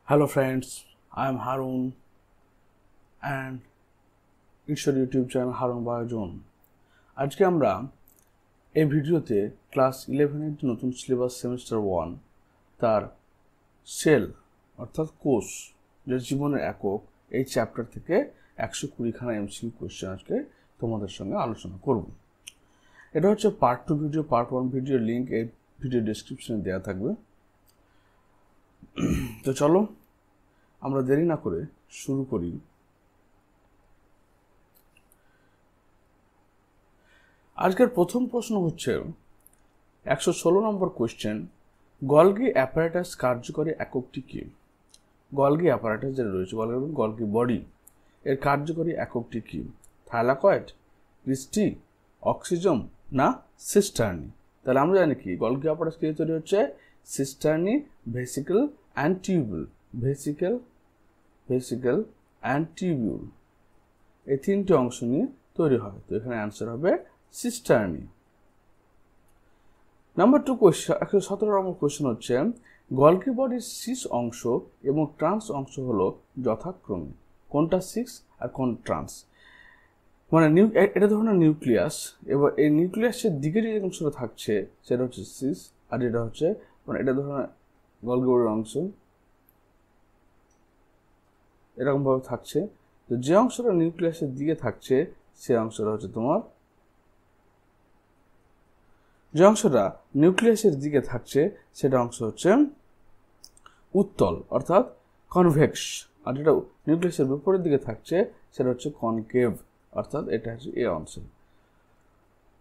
Hello friends, I am Harun and it's your YouTube channel Harun Bayojon. আজকে আমরা এই ভিডিওতে ক্লাস 11 এর নতুন সিলেবাস সেমিস্টার 1 তার সেল অর্থাৎ কোষ যে জীবনের একক এই চ্যাপ্টার থেকে 120 খানা এমসিকিউ কোশ্চেন আজকে তোমাদের সঙ্গে আলোচনা করব। এটা হচ্ছে পার্ট 2 ভিডিও, পার্ট 1 ভিডিওর লিংক এই ভিডিও ডেসক্রিপশনে দেওয়া থাকবে। তো চলো আমরা দেরি না করে শুরু করি। আজকের প্রথম প্রশ্ন হচ্ছে 116 নম্বর কোশ্চেন, গলগি অ্যাপারেটাস কার্যকরী এককটি কি? গলগি অ্যাপারেটাস যেটা রয়েছে গলগি বডি এর কার্যকরী এককটি কি? থাইলাকয়েড, ক্রিস্টি, অক্সিজম না সিস্টার্নি? তাহলে আমরা জানি কি গলগি অ্যাপারেটাস কি তৈরি হচ্ছে? সিস্টার্নি, vesicle and tubule. Vesicle and tubule এই তিনটি অংশ নিয়ে তৈরি হয়। তো এখানে অ্যান্সার হবে সিস্টার্নি। নাম্বার 2 কোয়েশ্চেন, 117 নম্বর কোয়েশ্চেন হচ্ছে গলগি বডির সিস অংশ এবং ট্রান্স অংশ হলো যথাক্রমে কোনটা সিক্স আর কোন ট্রান্স? মানে এটা ধরনের নিউক্লিয়াস, এবার এই নিউক্লিয়াসের দিকে যে অংশটা থাকছে সেটা হচ্ছে সিস, আর এটা হচ্ছে মানে এটা ধরনের গলগি বডির অংশ এরকমভাবে থাকছে। তো যে অংশটা নিউক্লিয়াসের দিকে থাকছে সে অংশটা হচ্ছে তোমার, যে অংশটা নিউক্লিয়াসের দিকে থাকছে সেটা অংশ হচ্ছে উত্তল অর্থাৎ কনভেক্স, আর যেটা নিউক্লিয়াসের বিপরীত দিকে থাকছে সেটা হচ্ছে কনকেভ অর্থাৎ এটা হচ্ছে এ অংশ।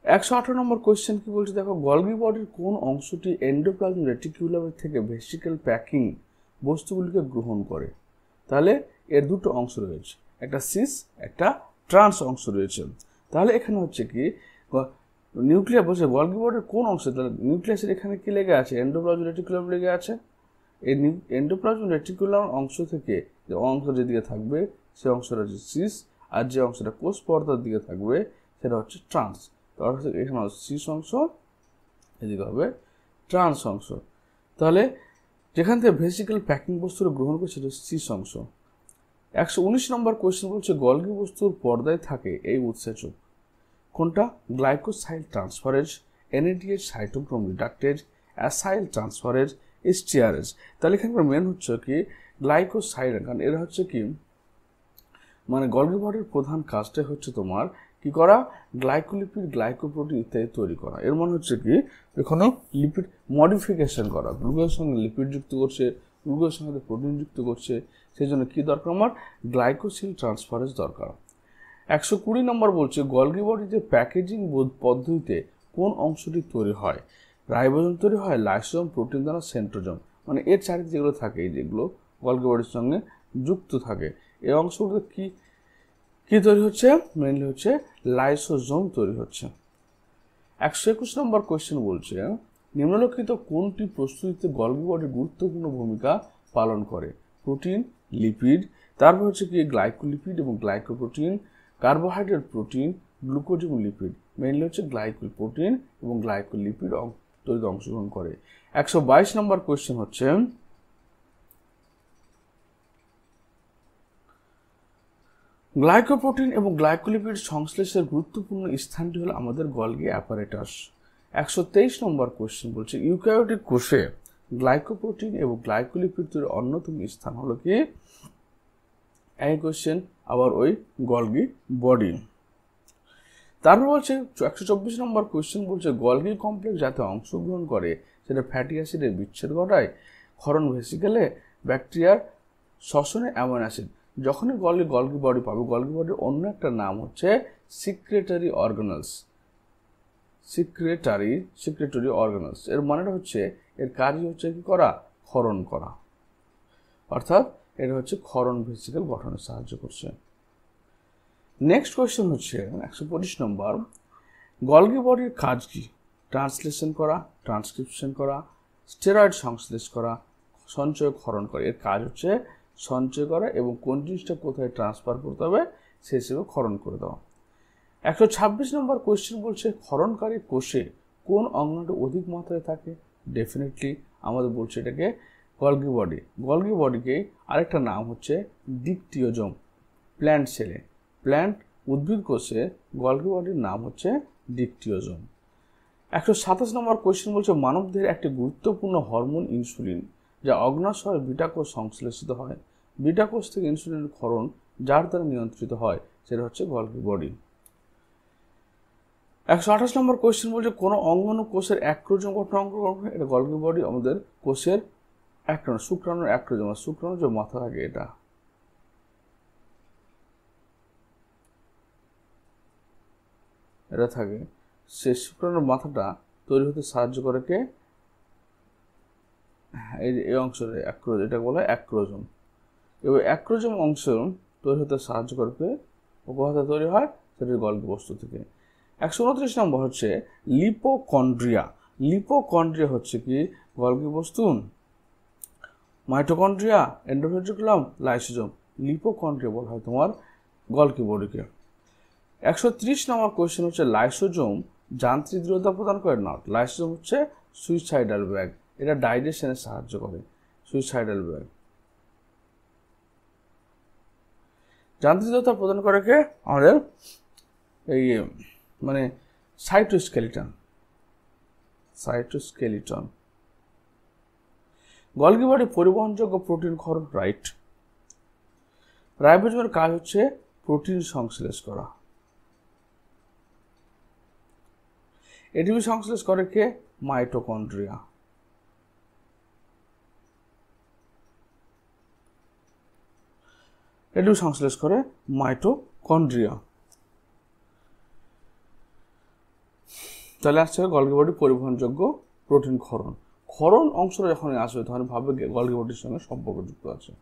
118 নম্বর কোয়েশ্চেন কি বলছে দেখো, গলগি বডির কোন অংশটি এন্ডোপ্লাজমিক রেটিকুলামের থেকে ভেসিকল প্যাকিং বস্তুগুলিকে গ্রহণ করে? তাহলে এর দুটো অংশ রয়েছে, একটা সিস একটা ট্রান্স অংশ রয়েছে। তাহলে এখানে হচ্ছে কি নিউক্লিয়াস বলছে গলগি বডির কোন অংশ? তাহলে নিউক্লিয়াসের এখানে কি লেগে আছে? এন্ডোপ্লাজমিক রেটিকুলাম লেগে আছে। এই এন্ডোপ্লাজমিক রেটিকুলাম অংশ থেকে যে অংশ যেদিকে থাকবে সে অংশটা হচ্ছে সিস, আর যে অংশটা কোষ পর্দার দিকে থাকবে সেটা হচ্ছে ট্রান্স। তো অর্থাৎ এখানে সিস অংশ, এদিকে হবে ট্রান্স অংশ। তাহলে যেখান থেকে ভেসিকল প্যাকিং বস্তুটা গ্রহণ করে সেটা সিস অংশ। 119 নম্বর কোয়েশ্চেন বলছে গলগি বস্তুর পর্দায় থাকে এই উৎসেচক কোনটা? Glycosyl transferase, NADH cytochrome reductase, acyl transferase, STRS. তাহলে এখানকার মেন হচ্ছে কি গ্লাইকোসাইড, কারণ এরা হচ্ছে কি মানে গলগি বডির প্রধান কাজটাই হচ্ছে তোমার কি করা? গ্লাইকোলিপিড, গ্লাইকোপ্রোটিন ইত্যাদি তৈরি করা। এর মানে হচ্ছে কি এখানে লিপিড মডিফিকেশন করা, গ্লুকোজের সঙ্গে লিপিড যুক্ত করছে, গ্লুকোজের সঙ্গে প্রোটিন যুক্ত করছে। সেই জন্য কী দরকার? আমার গ্লাইকোসিল ট্রান্সফারেজ দরকার। 120 নম্বর বলছে গলগি বডিতে প্যাকেজিং পদ্ধতিতে কোন অংশটি তৈরি হয়? রাইবোজোম তৈরি হয়, লাইসোজোম, প্রোটিন দ্বারা সেন্ট্রোজোম। মানে এর চারিদিকে যেগুলো থাকে এই যেগুলো গলগি বডির সঙ্গে যুক্ত থাকে এই অংশগুলো কি কি তৈরি হচ্ছে? মেনলি হচ্ছে লাইসোজোম তৈরি হচ্ছে। 121 নম্বর কোয়েশ্চেন বলছে নিম্নলিখিত কোনটি প্রস্তুতিতে গলগি বডির গুরুত্বপূর্ণ ভূমিকা পালন করে? প্রোটিন, লিপিড, তারপর হচ্ছে কি গ্লাইকোলিপিড এবং গ্লাইকোপ্রোটিন, কার্বোহাইড্রেট, প্রোটিন, গ্লুকোজ এবং লিপিড। মেনলি হচ্ছে গ্লাইকোপ্রোটিন এবং গ্লাইকোলিপিড তৈরিতে অংশগ্রহণ করে। 122 নম্বর কোয়েশ্চেন হচ্ছে গ্লাইকোপ্রোটিন এবং গ্লাইকোলিপিড সংশ্লেষের গুরুত্বপূর্ণ স্থানটি হলো আমাদের গলগি অ্যাপারেটাস। 123 নম্বর কোয়েশ্চেন বলছে ইউক্যারিওটিক কোষে গ্লাইকোপ্রোটিন এবং গ্লাইকোলিপিড তৈরির অন্যতম স্থান হলো কি? এই কোয়েশ্চেন আবার ওই গলগি বডি। তারপর বলছে 124 নম্বর কোয়েশ্চেন বলছে গলগি কমপ্লেক্স যাতে অংশগ্রহণ করে সেটা ফ্যাটি অ্যাসিডের বিচ্ছেদ ঘটায়, ক্ষরণ ভেসিকেলে, ব্যাকটেরিয়ার শ্বসনে, অ্যামাইনো অ্যাসিড। যখনই গলগি বডি পাবে, গলগি বডির অন্য একটা নাম হচ্ছে সিক্রেটারি অর্গানালস। সিক্রেটরি অর্গানালস এর মানেটা হচ্ছে এর কাজই হচ্ছে কি করা? ক্ষরণ করা, অর্থাৎ এটা হচ্ছে ক্ষরণ ভেসিকেল গঠনে সাহায্য করছে। নেক্সট কোয়েশ্চেন হচ্ছে 125 নম্বর, গলগি বডির কাজ কি? ট্রান্সলেশন করা, ট্রান্সক্রিপশন করা, স্টেরয়েড সংশ্লেষ করা, সঞ্চয়, ক্ষরণ করা। এর কাজ হচ্ছে সঞ্চয় করা এবং কোন জিনিসটা কোথায় ট্রান্সফার করতে হবে সে হিসেবে ক্ষরণ করে দেওয়া। 126 নম্বর কোয়েশ্চেন বলছে ক্ষরণকারী কোষে কোন অঙ্গটি অধিক মাত্রায় থাকে? ডেফিনেটলি আমাদের বলছে এটাকে গলগি বডি। গলগি বডিকে আরেকটা নাম হচ্ছে ডিকটিওজোম। প্ল্যান্ট সেলে, প্ল্যান্ট উদ্ভিদ কোষে গলগি বডির নাম হচ্ছে ডিকটিওজোম। 127 নম্বর কোয়েশ্চেন বলছে মানবদেহের একটি গুরুত্বপূর্ণ হরমোন ইনসুলিন, যা অগ্ন্যাশয় বিটা কোষ সংশ্লেষিত হয়। বিটা কোষ থেকে ইনসুলিনের ক্ষরণ যার দ্বারা নিয়ন্ত্রিত হয়, সেটা হচ্ছে গলগি বডি। 128 নম্বর কোয়েশ্চেন বলছে কোনো অঙ্গাণু কোষের অ্যাক্রোজোম গঠন করে, এটা গলগি বডি। আমাদের কোষের অ্যাক্রোজোম, শুক্রাণুর অ্যাক্রোজোম, শুক্রাণুর যে মাথা থাকে এটা থাকে, সে শুক্রাণুর মাথাটা তৈরি হতে সাহায্য করে কে? এই অংশের অ্যাক্রোজোম, এটা বলা হয় অ্যাক্রোজোম। এবার অ্যাক্রোজোম অংশ তৈরি হতে সাহায্য করে কে? ও কোথা তৈরি হয়? সেটা গলগি বস্তু থেকে। 129 নম্বর হচ্ছে লিপোকন্ড্রিয়া। লিপোকন্ড্রিয়া হচ্ছে কি গলগি বস্তু? Mitochondria, এন্ডোভেন্ট্রিকুলাম, lysosome. লিপোকন্ড্রিয়া বলা হয় তোমার গলগি বডিকে। 130 নম্বর কোয়েশ্চেন হচ্ছে লাইসোজোম যান্ত্রিক দৃঢ়তা প্রদান করে না। লাইসোজোম হচ্ছে সুইসাইডাল ব্যাগ, এটা ডাইজেশনে সাহায্য করে। সুইসাইডাল ব্যাগ যান্ত্রিক দৃঢ়তা প্রদান করে কে? আমাদের এই মানে সাইটোস্কেলিটন। সাইটোস্কেলিটন। গলগি বডি পরিবহনযোগ্য প্রোটিন ক্ষরণ, রাইট। রাইবোজোমের কাজ হচ্ছে প্রোটিন সংশ্লেষ করা। এটিপি সংশ্লেষ করে কে? মাইটোকন্ড্রিয়া। এটিপি সংশ্লেষ করে মাইটোকন্ড্রিয়া। তাহলে আসছে গলগি বডি পরিবহনযোগ্য প্রোটিন ক্ষরণ। ক্ষরণ অংশটা যখন আসবে তখন ভাববে গলগি বডির সঙ্গে সম্পর্কযুক্ত আছে।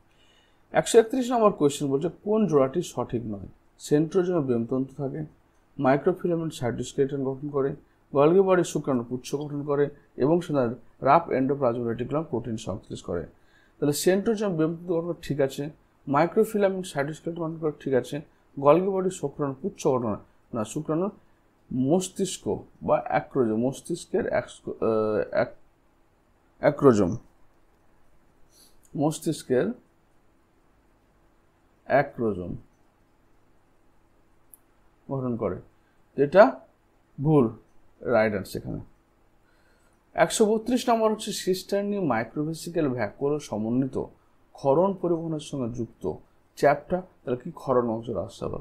131 নম্বর কোয়েশ্চেন বলছে কোন জোড়াটি সঠিক নয়? সেন্ট্রোজোমে ব্রেমতন্তু থাকে, মাইক্রোফিলামেন্ট সাইটোস্কেলিটন গঠন করে, গলগি বডি শুক্রাণু পুচ্ছ গঠন করে এবং সেটার রাফ এন্ডোপ্লাজমিক রেটিকুলাম প্রোটিন সংশ্লেষ করে। তাহলে সেন্ট্রোজোম ব্রেমতন্তু গঠন ঠিক আছে, মাইক্রোফিলামেন্ট সাইটোস্কেলিটন গঠন করে ঠিক আছে, গলগি বডি শুক্রাণু পুচ্ছ গঠন না, শুক্রাণুর মস্তিষ্ক বা অ্যাক্রোজোম, মস্তিষ্কের অ্যাক্রোজোম, মস্তিষ্কের অ্যাক্রোজোম গঠন করে, যেটা ভুল, রাইট আনসার এখানে। 132 নম্বর হচ্ছে সিস্টার্নি মাইক্রোভেসিক্যাল ভ্যাকুয়াল সমন্বিত ক্ষরণ পরিবহনের সঙ্গে যুক্ত চ্যাপ্টা। তাহলে কি ক্ষরণ অংশ আসতে হবে?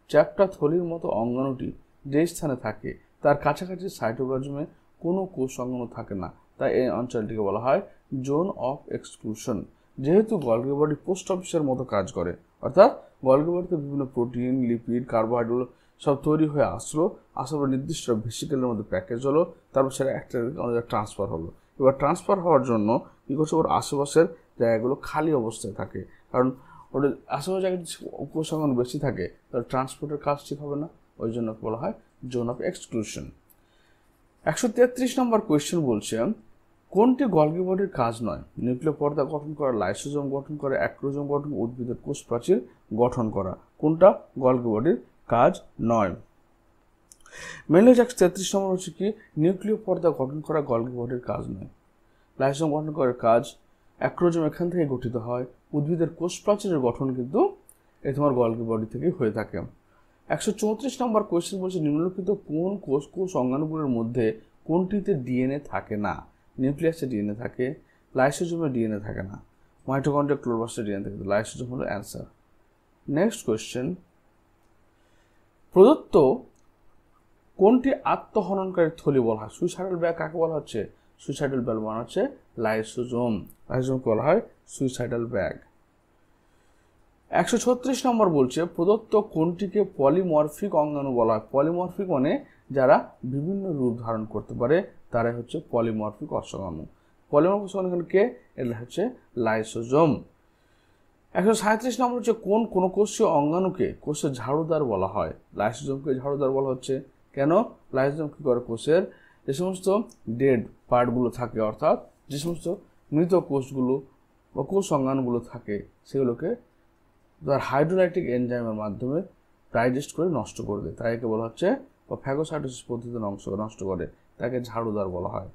চ্যাপ্টা থলির মতো অঙ্গাণুটি যে স্থানে থাকে তার কাছাকাছি সাইটোপ্লাজমে কোনো কোষ অঙ্গাণু থাকে না, তাই এই অঞ্চলটিকে বলা হয় জোন অফ এক্সক্লুশন। যেহেতু গলগি বডি পোস্ট অফিসের মতো কাজ করে, অর্থাৎ গলগি বডিতে বিভিন্ন প্রোটিন, লিপিড, কার্বোহাইড্রেট সব তৈরি হয়ে আসলো, আসার পর নির্দিষ্ট ভেসিকেলের মধ্যে প্যাকেজ হলো, তারপর সেটা একটা আমাদের ট্রান্সফার হলো। এবার ট্রান্সফার হওয়ার জন্য কী করছে? ওর আশেপাশের জায়গাগুলো খালি অবস্থায় থাকে, কারণ ওর আশেপাশে জায়গায় কোষ অঙ্গাণু বেশি থাকে, তাহলে ট্রান্সপোর্টের কাজ ঠিক হবে না, ওই জন্য বলা হয় zone of exclusion. 133 number question বলছে কোনটি গলগি বডির কাজ নয়? নিউক্লিয় পর্দা গঠন করা, লাইসোজোম গঠন করা, অ্যাক্রোজোম গঠন, উদ্ভিদের কোষ প্রাচীর গঠন করা। কোনটা গলগি বডির কাজ নয়? মেনলি 133 নম্বর হচ্ছে কি নিউক্লিয় পর্দা গঠন করা গলগি বডির কাজ নয়। লাইসোজোম গঠন করার কাজ, অ্যাক্রোজোম এখান থেকে গঠিত হয়, উদ্ভিদের কোষ প্রাচীরের গঠন কিন্তু এই তোমার গলগি বডি থেকেই হয়ে থাকে। 134 নম্বর কোয়েশ্চেন বলছে নিম্নলিখিত কোন কোষ অঙ্গাণুগুলোর মধ্যে কোনটিতে ডিএনএ থাকে না? নিউক্লিয়াসে ডিএনএ থাকে, লাইসোজোমে ডিএনএ থাকে না, মাইটোকন্ড্রিয়া, ক্লোরোপ্লাস্টে ডিএনএ থাকে। লাইসোজোম হলো অ্যান্সার। নেক্সট কোয়েশ্চেন, প্রদত্ত কোনটি আত্মহননকারী থলি বলা হয়? সুইসাইডাল ব্যাগ কাকে বলা হচ্ছে? সুইসাইডাল ব্যাগ বলা হচ্ছে লাইসোজোম। লাইসোজোমকে বলা হয় সুইসাইডাল ব্যাগ। 136 নম্বর বলছে প্রদত্ত কোনটিকে পলিমরফিক অঙ্গাণু বলা হয়? পলিমরফিক মানে যারা বিভিন্ন রূপ ধারণ করতে পারে তারাই হচ্ছে পলিমরফিক অঙ্গাণু। পলিমরফিক অঙ্গাণু কে? এটা হচ্ছে লাইসোজোম। 137 নম্বর হচ্ছে কোন কোষীয় অঙ্গাণুকে কোষের ঝাড়ুদার বলা হয়? লাইসোজোমকে ঝাড়ুদার বলা হচ্ছে। কেন? লাইসোজোম কি করে? কোষের যে সমস্ত ডেড পার্টগুলো থাকে, অর্থাৎ যে সমস্ত মৃত কোষগুলো বা কোষ অঙ্গাণুগুলো থাকে সেগুলোকে তার হাইড্রোলাইটিক এনজাইমের মাধ্যমে ডাইজেস্ট করে নষ্ট করে দেয়, তাই একে বলা হচ্ছে বা ফ্যাগোসাইটোসিস পদ্ধতিতে নষ্ট করে, তাকে ঝাড়ুদার বলা হয়।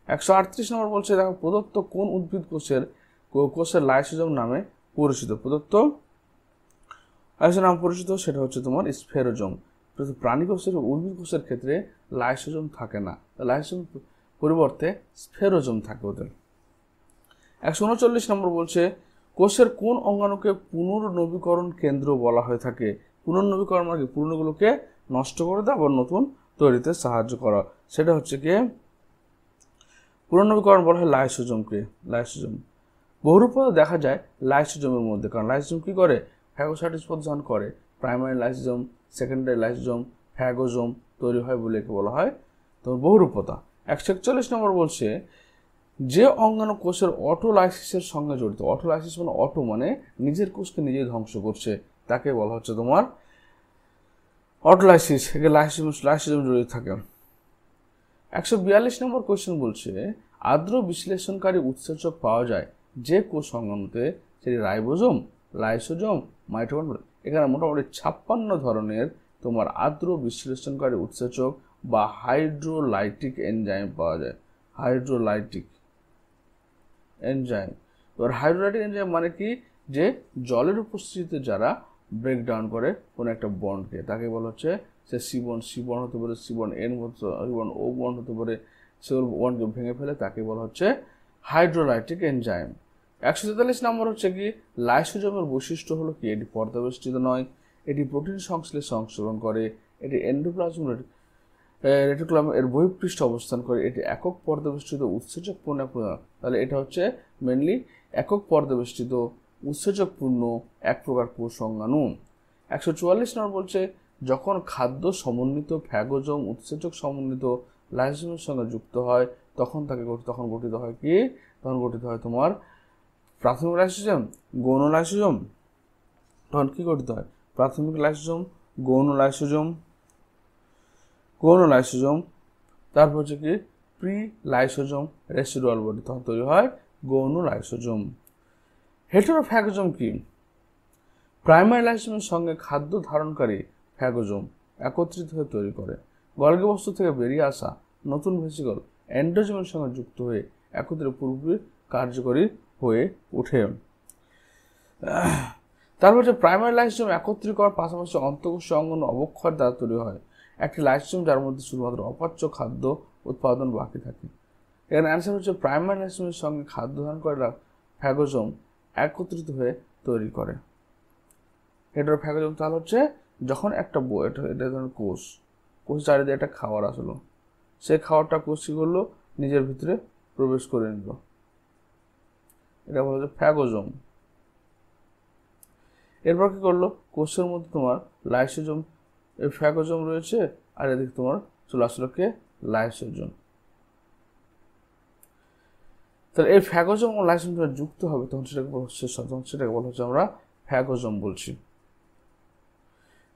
138 নম্বর বলছে দেখো প্রদত্ত কোন উদ্ভিদ কোষের কোষের লাইসোজোম নামে পরিচিত। প্রদত্ত লাইসোজোম নাম পরিচিত সেটা হচ্ছে তোমার স্ফেরোজোম। প্রাণী কোষের উদ্ভিদ কোষের ক্ষেত্রে লাইসোজোম থাকে না, লাইসোজোম পরিবর্তে স্ফেরোজোম থাকে ওদের। 139 নম্বর বলছে কোষের কোন অঙ্গাণুকে পুনর্নবীকরণ কেন্দ্র বলা হয়ে থাকে? পুনর্নবীকরণ মানে পুরনোগুলোকে নষ্ট করে দেওয়া আবার নতুন তৈরিতে সাহায্য করা, সেটা হচ্ছে কি পুনর্নবীকরণ বলা হয় লাইসোজোমকে। লাইসোজোম বহুরূপে দেখা যায় লাইসোজোমের মধ্যে, কারণ লাইসোজোম কি করে ফ্যাগোসাইটোস প্রদান করে, primary lysosome, secondary lysosome, phagosome তৈরি হয় বলে একে বলা হয় তোমার বহুরূপতা। 141 নম্বর বলছে যে অঙ্গাণু কোষের অটোলাইসিসের সঙ্গে জড়িত, অটোলাইসিস মানে অটো মানে নিজের কোষকে নিজে ধ্বংস করছে, তাকে বলা হচ্ছে তোমার অটোলাইসিস, একে লাইসোজোম জড়িত থাকে। 142 নম্বর কোয়েশ্চেন বলছে আর্দ্র বিশ্লেষণকারী উৎসেচক পাওয়া যায় যে কোষ অঙ্গাণুতে, সেটি রাইবোজোম, লাইসোজোম, মাইটোকন্ড্রিয়া। এখানে মোটামুটি 56 ধরনের তোমার আর্দ্র বিশ্লেষণকারী উৎসেচক বা হাইড্রোলাইটিক এনজাইম পাওয়া যায়। হাইড্রোলাইটিক এনজাইম, এবার হাইড্রোলাইটিক এনজাইম মানে কি, যে জলের উপস্থিতিতে যারা ব্রেকডাউন করে কোনো একটা বন্ডকে, তাকে বলা হচ্ছে সে সি বন্ড হতে পারে, সি বন্ড এন বন্ড ও বন্ড হতে পারে, সে ওর বন্ডকে ভেঙে ফেলে, তাকে বলা হচ্ছে হাইড্রোলাইটিক এনজাইম। 143 নম্বর হচ্ছে কি লাইসোজোমের বৈশিষ্ট্য হলো কি, এটি পর্দাবেষ্টিত নয়, এটি প্রোটিন সংশ্লেষে অংশগ্রহণ করে, এটি এন্ডোপ্লাজম রেটিকুলাম এর বহিঃপৃষ্ঠ অবস্থান করে, এটি একক পর্দাবেষ্টিত উৎসেচকপূর্ণ। তাহলে এটা হচ্ছে মেনলি একক পর্দাবেষ্টিত উৎসেচকপূর্ণ এক প্রকার কোষ অঙ্গাণু। 144 নম্বর বলছে যখন খাদ্য সমন্বিত ফ্যাগোজোম উৎসেচক সমন্বিত লাইসোজোমের সঙ্গে যুক্ত হয় তখন গঠিত হয় কি, তখন গঠিত হয় তোমার প্রাথমিক লাইসোজোম, গৌণ লাইসোজোম। তখন কি গঠিত হয় প্রাথমিক লাইসোজোম, গৌণ লাইসোজোম, তারপর হচ্ছে কি প্রি লাইসোজোম, রেসিডুয়াল বডি, তখন তৈরি হয় গৌণ লাইসোজোম। হেটেরোফ্যাগোজোম কি, প্রাইমারি লাইসোজোমের সঙ্গে খাদ্য ধারণকারী ফ্যাগোজোম একত্রিত হয়ে তৈরি করে। গলগি বস্তু থেকে বেরিয়ে আসা নতুন ভেসিকল এন্ডোজোমের সঙ্গে যুক্ত হয়ে একত্রে পুরোপুরি কার্যকরী হয়ে ওঠে। তারপর হচ্ছে প্রাইমারি লাইসোজোম একত্রীকরণ পাশাপাশি অন্তঃকোষীয় অঙ্গাণু অবক্ষয় দ্বারা তৈরি হয় একটি লাইসোজোম যার মধ্যে শুধুমাত্র অপাচ্য খাদ্য উৎপাদন বাকি থাকে। এর অ্যান্সার হচ্ছে প্রাইমারি লাইসোজোমের সঙ্গে খাদ্য ধারণ করে ফ্যাগোজোম একত্রিত হয়ে তৈরি করে। হেটেরোফ্যাগোজোম তাহলে হচ্ছে যখন একটা এটা ধরনের কোষ চারিদিকে একটা খাবার আসলো, সেই খাবারটা কোষ কি করলো নিজের ভিতরে প্রবেশ করে নিল, এটা বলা হচ্ছে ফ্যাগোজোম। এরপর কি করলো কোষের মধ্যে তোমার লাইসোজোম, এই ফ্যাগোজোম রয়েছে, আর এদিকে তোমার চলে আসলো কে লাইসোজোম। তাহলে এই ফ্যাগোজোম ও লাইসোজোম যুক্ত হবে তখন সেটাকে বলা হচ্ছে আমরা ফ্যাগোজোম বলছি।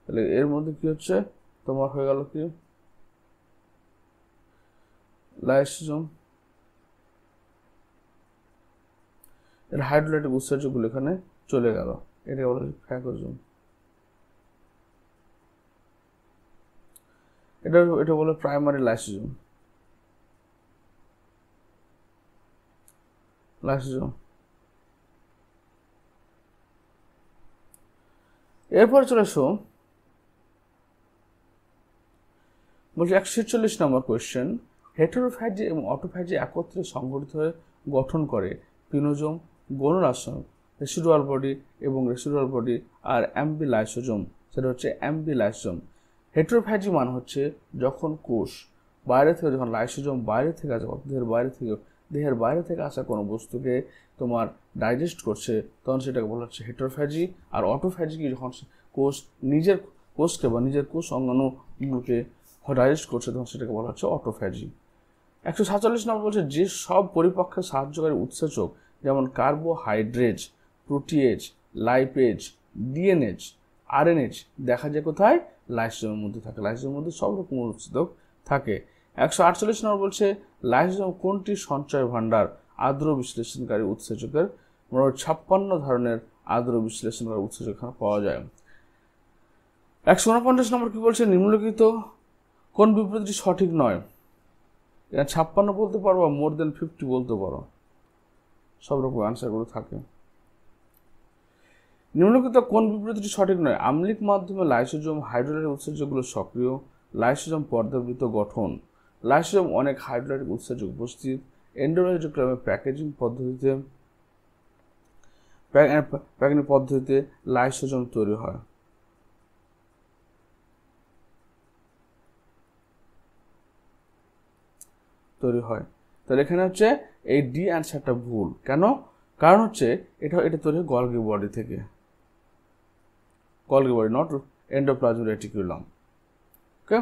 তাহলে এর মধ্যে কি হচ্ছে তোমার হয়ে গেল কি লাইসোজোম, এর হাইড্রোলাইটিক উৎসেচকগুলো এখানে চলে গেল, এটা বলা হচ্ছে ফ্যাগোজোম। এটা বলে প্রাইমারি লাইসোজোম। এরপর চলে এসো বলছি 146 নম্বর কোয়েশ্চেন, হেটেরোফ্যাজি এবং অটোফ্যাজি একত্রে সংগঠিত হয়ে গঠন করে পিনোজোম, গৌণলাইসোজোম, রেসিডুয়াল বডি এবং রেসিডুয়াল বডি আর অ্যাম্বিলাইসোজোম, সেটা হচ্ছে অ্যাম্বিলাইসোজোম। হেটেরোফ্যাজি মানে হচ্ছে যখন কোষ বাইরে থেকে, যখন লাইসোজোম বাইরে থেকে আসে, দেহের বাইরে থেকে আসা কোনো বস্তুকে তোমার ডাইজেস্ট করছে তখন সেটাকে বলা হচ্ছে হেটেরোফ্যাজি। আর অটোফ্যাজি কি, যখন কোষ নিজের কোষকে বা নিজের কোষ অঙ্গাণুগুলোকে ডাইজেস্ট করছে তখন সেটাকে বলা হচ্ছে অটোফ্যাজি। 147 নম্বর বলছে যে সব পরিপক্কের সাহায্যকারী উৎসেচক যেমন কার্বোহাইড্রেট, প্রোটিয়েজ, লাইপেজ, ডিএনএজ, আরএনএজ দেখা যায় কোথায় লাইসোজোমের মধ্যে থাকে। লাইসোজোমের মধ্যে সব রকম উৎসেচক থাকে। 148 নম্বর বলছে লাইসোজোম কোনটি সঞ্চয় ভাণ্ডার আর্দ্র বিশ্লেষণকারী উৎসেচকের, 56 ধরনের আর্দ্র বিশ্লেষণকারী উৎসেচক এখানে পাওয়া যায়। 149 নম্বর কি বলছে নিম্নলিখিত কোন বিবৃতিটি সঠিক নয়, 56 বলতে পারো বা মোর দেন 50 বলতে পারো। সব রকম অ্যান্সারগুলো থাকে। নিম্নলিখিত কোন বিবৃতিটি সঠিক নয়? আম্লিক মাধ্যমে লাইসোজোম হাইড্রোলাইটিক উৎসেচকগুলো সক্রিয়, লাইসোজোম পর্দাবৃত গঠন, লাইসোজোম অনেক হাইড্রোলাইটিক উৎসেচক উপস্থিত, এন্ডোলাইজোগ্রামের প্যাকেজিং পদ্ধতিতে লাইসোজোম তৈরি হয়। তাহলে এখানে হচ্ছে এই ডি অ্যান্সারটা ভুল। কেন? কারণ হচ্ছে এটা তৈরি হয় গলগি বডি থেকে, Golgi body, not endoplasmic reticulum. Okay,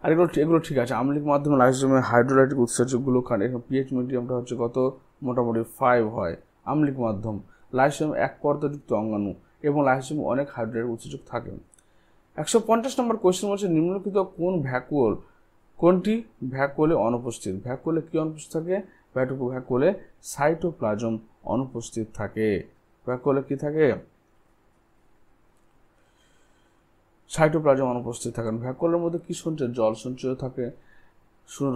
আর এগুলো ঠিক আছে। আম্লিক মাধ্যমে লাইসোজোমের হাইড্রোলাইটিক উৎসেচকগুলো কারণ এখানে পিএইচ মিডিয়ামটা হচ্ছে কত, মোটামুটি 5 হয়। আম্লিক মাধ্যম, লাইসোজোম এক পর্দাযুক্ত অঙ্গাণু এবং লাইসোজোম অনেক হাইড্রোলাইটিক উৎসেচক থাকে। 150 নম্বর কোয়েশ্চেন বলছে নিম্নলিখিত কোন কোনটি ভ্যাকুওলে অনুপস্থিত? ভ্যাকুওলে কি অনুপস্থিত থাকে? ভ্যাকুওলে সাইটোপ্লাজম অনুপস্থিত থাকে। ভ্যাকুওলে কি থাকে? সাইটোপ্লাজম অনুপস্থিত থাকে। ভ্যাকুওলের মধ্যে কি সঞ্চয়? জল সঞ্চয় থাকে,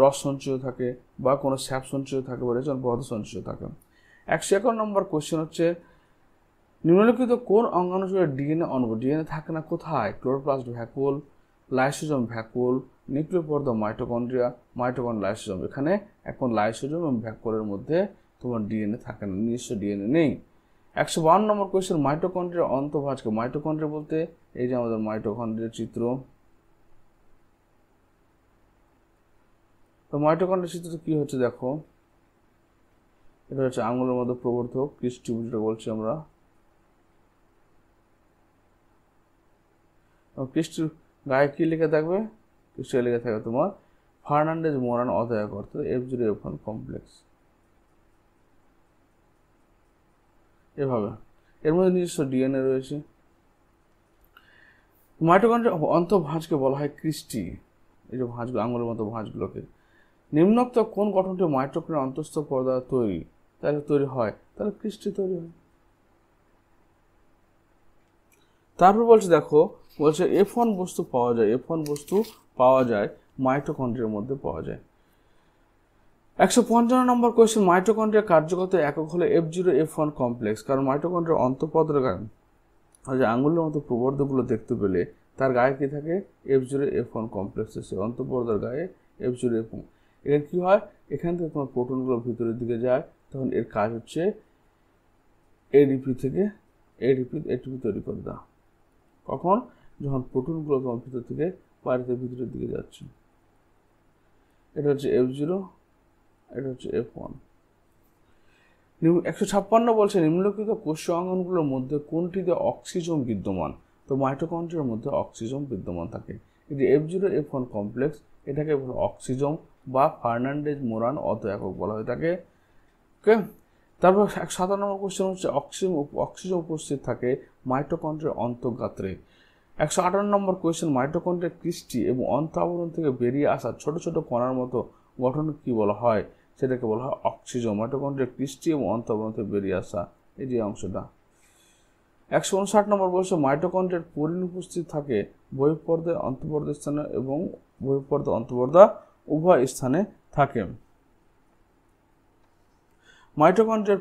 রস সঞ্চয় থাকে, বা কোনো স্যাপ সঞ্চয় থাকে, বা পদার্থ সঞ্চয় থাকে। 151 নম্বর কোয়েশ্চেন হচ্ছে নিম্নলিখিত কোন অঙ্গাণু জুড়ে ডিএনএ অনুপস্থিত? ডিএনএ থাকে না কোথায়? ক্লোরোপ্লাস্ট ভ্যাকুওল, লাইসোজোম ভ্যাকুওল, নিউক্লিয় পর্দা মাইটোকন্ড্রিয়া, মাইটোকন্ড্রিয়া লাইসোজোম। এখানে এখন লাইসোজোম এবং ভ্যাকুওলের মধ্যে তোমার ডিএনএ থাকে না, নিজস্ব ডিএনএ নেই। 152 নম্বর কোয়েশ্চেন মাইটোকন্ড্রিয়ার অন্তঃভাজকে। মাইটোকন্ড্রিয়া বলতে এই যে আমাদের মাইটোকন্ড্রিয়ার চিত্র। তো মাইটোকন্ড্রিয়ার চিত্রটা কি হচ্ছে দেখো, এটা হচ্ছে আঙুলের মধ্যে প্রবর্ধক ক্রিস্টি যেটা বলছি আমরা। ক্রিস্টির গায়ে কি লেখা থাকবে? ক্রিস্টি লেখা থাকবে তোমার ফার্নান্ডেজ মোরান অধায়ক, অর্থাৎ F0F1 কমপ্লেক্স। এভাবে এর মধ্যে নিজস্ব ডিএনএ রয়েছে। মাইটোকন্ড্রিয়ার অন্তঃভাঁজকে বলা হয় ক্রিস্টি। এই যে ভাঁজগুলো, আঙুলের মতো ভাঁজগুলোকে। নিম্নোক্ত কোন গঠনটি মাইটোকন্ড্রিয়ার অন্তঃস্থ পর্দা তৈরি হয়? তাহলে ক্রিস্টি তৈরি হয়। তারপর বলছে দেখো, বলছে F1 বস্তু পাওয়া যায় মাইটোকন্ড্রিয়ার মধ্যে পাওয়া যায়। 155 নম্বর কোয়েশ্চেন মাইটোকন্ড্রিয়ার কার্যগত একক হলো F0F1 কমপ্লেক্স। কারণ মাইটোকন্ড্রিয়ার অন্তঃপর্দার গায়ে যে আঙুলের মতো প্রবর্ধকগুলো দেখতে পেলে তার গায়ে কি থাকে? F0F1 কমপ্লেক্স আছে, অন্তঃপর্দার গায়ে F0F1। এখানে কি হয়? এখান থেকে তোমার প্রোটনগুলো ভিতরের দিকে যায়, তখন এর কাজ হচ্ছে এডিপি থেকে এটিপি তৈরি করে দেওয়া। কখন? যখন প্রোটনগুলো তোমার ভিতর থেকে ভিতরের দিকে যাচ্ছে। এটা হচ্ছে F0, এটা হচ্ছে F1। 156 বলছে নিম্নলিখিত কোষীয় অঙ্গনগুলোর মধ্যে কোনটিতে অক্সিজোম বিদ্যমান? তো মাইটোকন্ড্রিয়ার মধ্যে অক্সিজোম বিদ্যমান থাকে। এটি F0F1 কমপ্লেক্স, এটাকে বলা অক্সিজোম বা ফার্নান্ডেজ মোরান অধায়ক বলা হয়ে থাকে। ওকে, তারপর 157 নম্বর কোশ্চেন হচ্ছে অক্সিজোম উপস্থিত থাকে মাইটোকন্ড্রিয়ার অন্তঃগাত্রে। 158 নম্বর কোয়েশ্চেন মাইটোকন্ড্রিয়ার ক্রিস্টি এবং অন্ত আবরণ থেকে বেরিয়ে আসা ছোট ছোট কণার মতো গঠন কি বলা হয়? সেটাকে বলা হয় অক্সিজোম। মাইটোকন্ড্রিয়ার ক্রিস্টি এবং অন্ত আবরণ থেকে বেরিয়ে আসা, এই যে অংশটা। 159 নম্বর বলছে মাইটোকন্ড্রিয়ার পোরিন উপস্থিত থাকে বহিঃপর্দায় অন্তঃপর্দা স্থানে এবং বহিঃপর্দা অন্তঃপর্দা উভয় স্থানে থাকে। মাইটোকন্ড্রিয়ার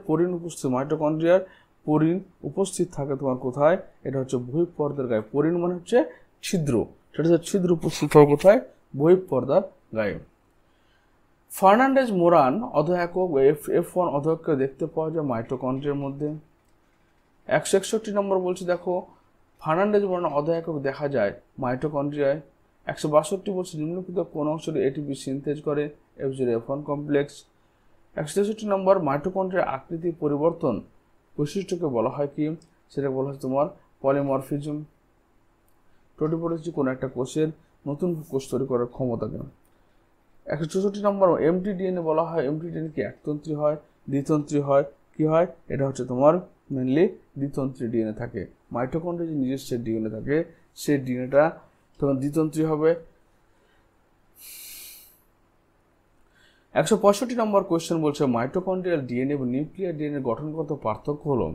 পোরিন উপস্থিত থাকে তোমার কোথায়? এটা হচ্ছে বহিঃপর্দার গায়ে। পোরিন মানে হচ্ছে ছিদ্র, সেটা হচ্ছে ছিদ্র উপস্থিত হয় কোথায়? বহিঃপর্দার গায়ে। ফার্নান্ডেজ মোরান অধায়ক F1 অধায়ককে দেখতে পাওয়া যায় মাইটোকন্ড্রিয়ার মধ্যে। 161 নম্বর বলছে দেখো ফার্নান্ডেজ মোরান অধায়ক দেখা যায় মাইটোকন্ড্রিয়ায়। 162 বলছে নিম্নলিখিত কোন অংশটি এটিপি সিনথেজ করে? F0F1 complex. 163 নম্বর মাইটোকন্ড্রিয়ার আকৃতি পরিবর্তন বৈশিষ্ট্যকে বলা হয় কি? সেটা বলা হয় তোমার পলিমরফিজম। টোটিপোলজি কোন একটা কোষের নতুন কোষ তৈরি করার ক্ষমতাকে। 164 নম্বর mtDNA বলা হয়। mtDNA কি একতন্ত্রী হয়, দ্বিতন্ত্রী হয়? কি হয়? এটা হচ্ছে তোমার মেনলি দ্বিতন্ত্রী ডিএনএ থাকে। মাইটোকন্ড্রিয়ার যে নিজস্ব ডিএনএ থাকে সেই ডিএনএটা তখন দ্বিতন্ত্রী হবে। 165 নম্বর কোয়েশ্চেন বলছে মাইটোকন্ড্রিয়াল ডিএনএ এবং নিউক্লিয়ার ডিএনএ গঠনগত পার্থক্য হলো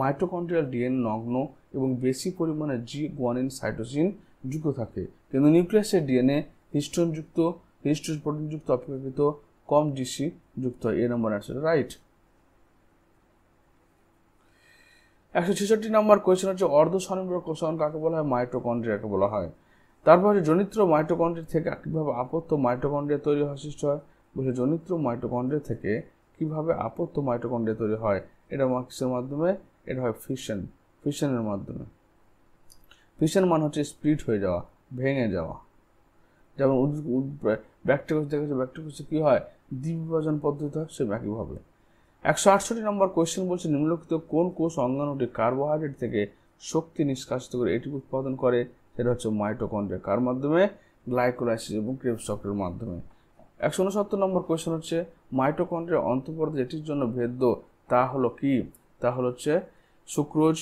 মাইটোকন্ড্রিয়াল ডিএনএ নগ্ন এবং বেশি পরিমাণে গুয়ানিন সাইটোসিন যুক্ত থাকে, কিন্তু নিউক্লিয়াসের ডিএনএ হিস্টোন প্রোটিনযুক্ত অপেক্ষাকৃত কম ডিসি যুক্ত হয়। এ নম্বর অ্যান্সার রাইট। 166 নম্বর কোয়েশ্চেন হচ্ছে অর্ধস্বয়ংক্রিয় কোষাঙ্গ কাকে বলা হয়? মাইটোকন্ড্রিয়াকে বলা হয়। তারপর হচ্ছে জনিত্র মাইটোকন্ড্রিয়া থেকে কিভাবে আপত্য মাইটোকন্ড্রিয়া তৈরি হয় সৃষ্টি হয়? বলছে জনিত্র মাইটোকন্ড্রিয়া থেকে কিভাবে আপত্য মাইটোকন্ড্রিয়া তৈরি হয়? এটা কিসের মাধ্যমে? এটা হয় ফিশনের মাধ্যমে। ফিশন মানে হচ্ছে স্প্লিট হয়ে যাওয়া, ভেঙে যাওয়া। যেমন ব্যাকটেরিয়া দেখেছে, ব্যাকটেরিয়া কি হয়? দ্বিবিভাজন পদ্ধতি হয়, সে একইভাবে। 168 নম্বর কোয়েশ্চেন বলছে নিম্নলিখিত কোন কোষ অঙ্গাণুটি কার্বোহাইড্রেট থেকে শক্তি নিষ্কাশিত করে এটি উৎপাদন করে? সেটা হচ্ছে মাইটোকন্ড্রিয়া। কার মাধ্যমে? গ্লাইকোলাইসিস এবং ক্রেবস চক্রের মাধ্যমে। 169 নম্বর কোয়েশ্চেন হচ্ছে মাইটোকন্ড্রিয়ার অন্তঃপর্দা যেটির জন্য ভেদ্য তা হলো কি? তা হলো হচ্ছে সুক্রোজ,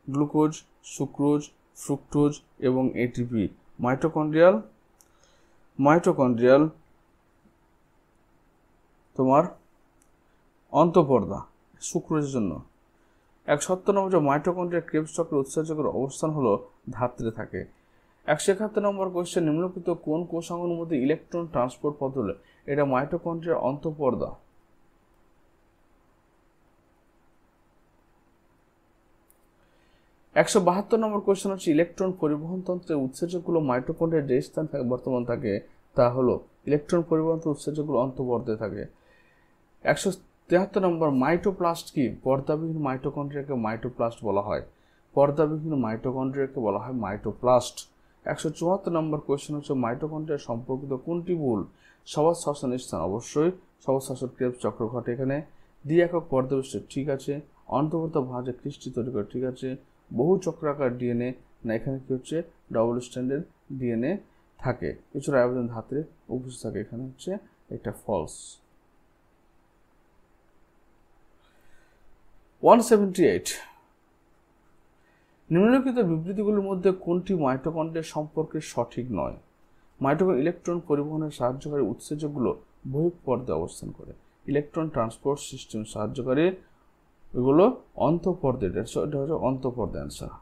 গ্লুকোজ, সুক্রোজ, ফ্রুক্টোজ এবং এটিপি। মাইটোকন্ড্রিয়াল তোমার অন্তঃপর্দা সুক্রোজের জন্য। 170 নম্বর যে মাইটোকন্ড্রিয়া ক্রেবস চক্রের উৎসেচকের অবস্থান হলো ধাত্রে থাকে। 171 নম্বর কোয়েশ্চেন নিম্নলিখিত কোন কোষাঙ্গের মধ্যে ইলেকট্রন ট্রান্সপোর্ট পদ্ধতি? এটা মাইটোকন্ড্রিয়ার অন্তঃপর্দা। 172 নম্বর কোয়েশ্চেন হচ্ছে ইলেকট্রন পরিবহন তন্ত্রের উৎসেচকগুলো মাইটোকন্ড্রিয়ার যে স্থান থাকে বর্তমান থাকে তা হলো ইলেকট্রন পরিবহন উৎসেচকগুলো অন্তঃপর্দায় থাকে। 173 নম্বর মাইটোপ্লাস্ট কি? পর্দাবিহীন মাইটোকন্ড্রিয়াকে মাইটোপ্লাস্ট বলা হয়। পর্দাবিহীন মাইটোকন্ড্রিয়াকে বলা হয় মাইটোপ্লাস্ট। 174 নম্বর কোয়েশ্চেন হচ্ছে মাইটোকন্ড্রিয়া সম্পর্কিত কোনটি ভুল? সবার শ্বসন স্থান অবশ্যই সবার শ্বসন ক্রেবস চক্র ঘটে এখানে। দ্বি-একক পর্দাবিষ্ট ঠিক আছে। অন্তর্বর্তী ভাঁজে ক্রিস্টি তৈরি করে ঠিক আছে। বহু চক্রাকার ডিএনএ না, এখানে কি হচ্ছে ডবল স্ট্যান্ডার্ড ডিএনএ থাকে। কিছু রাইবোজোম ধাত্রে উপস্থিত থাকে, এখানে হচ্ছে এটা ফলস। 178 নিম্নলিখিত বিবৃতিগুলির মধ্যে কোনটি মাইটোকন্ড্রিয়া সম্পর্কে সঠিক নয়? মাইটোকন্ড্রিয়া ইলেকট্রন পরিবহনের সাহায্যকারী উৎসেচকগুলো বহিঃপর্দায় অবস্থান করে। ইলেকট্রন ট্রান্সপোর্ট সিস্টেম সাহায্যকারী এগুলো অন্তঃপর্দে, এটা হচ্ছে অন্তঃপর্দা অ্যান্সার।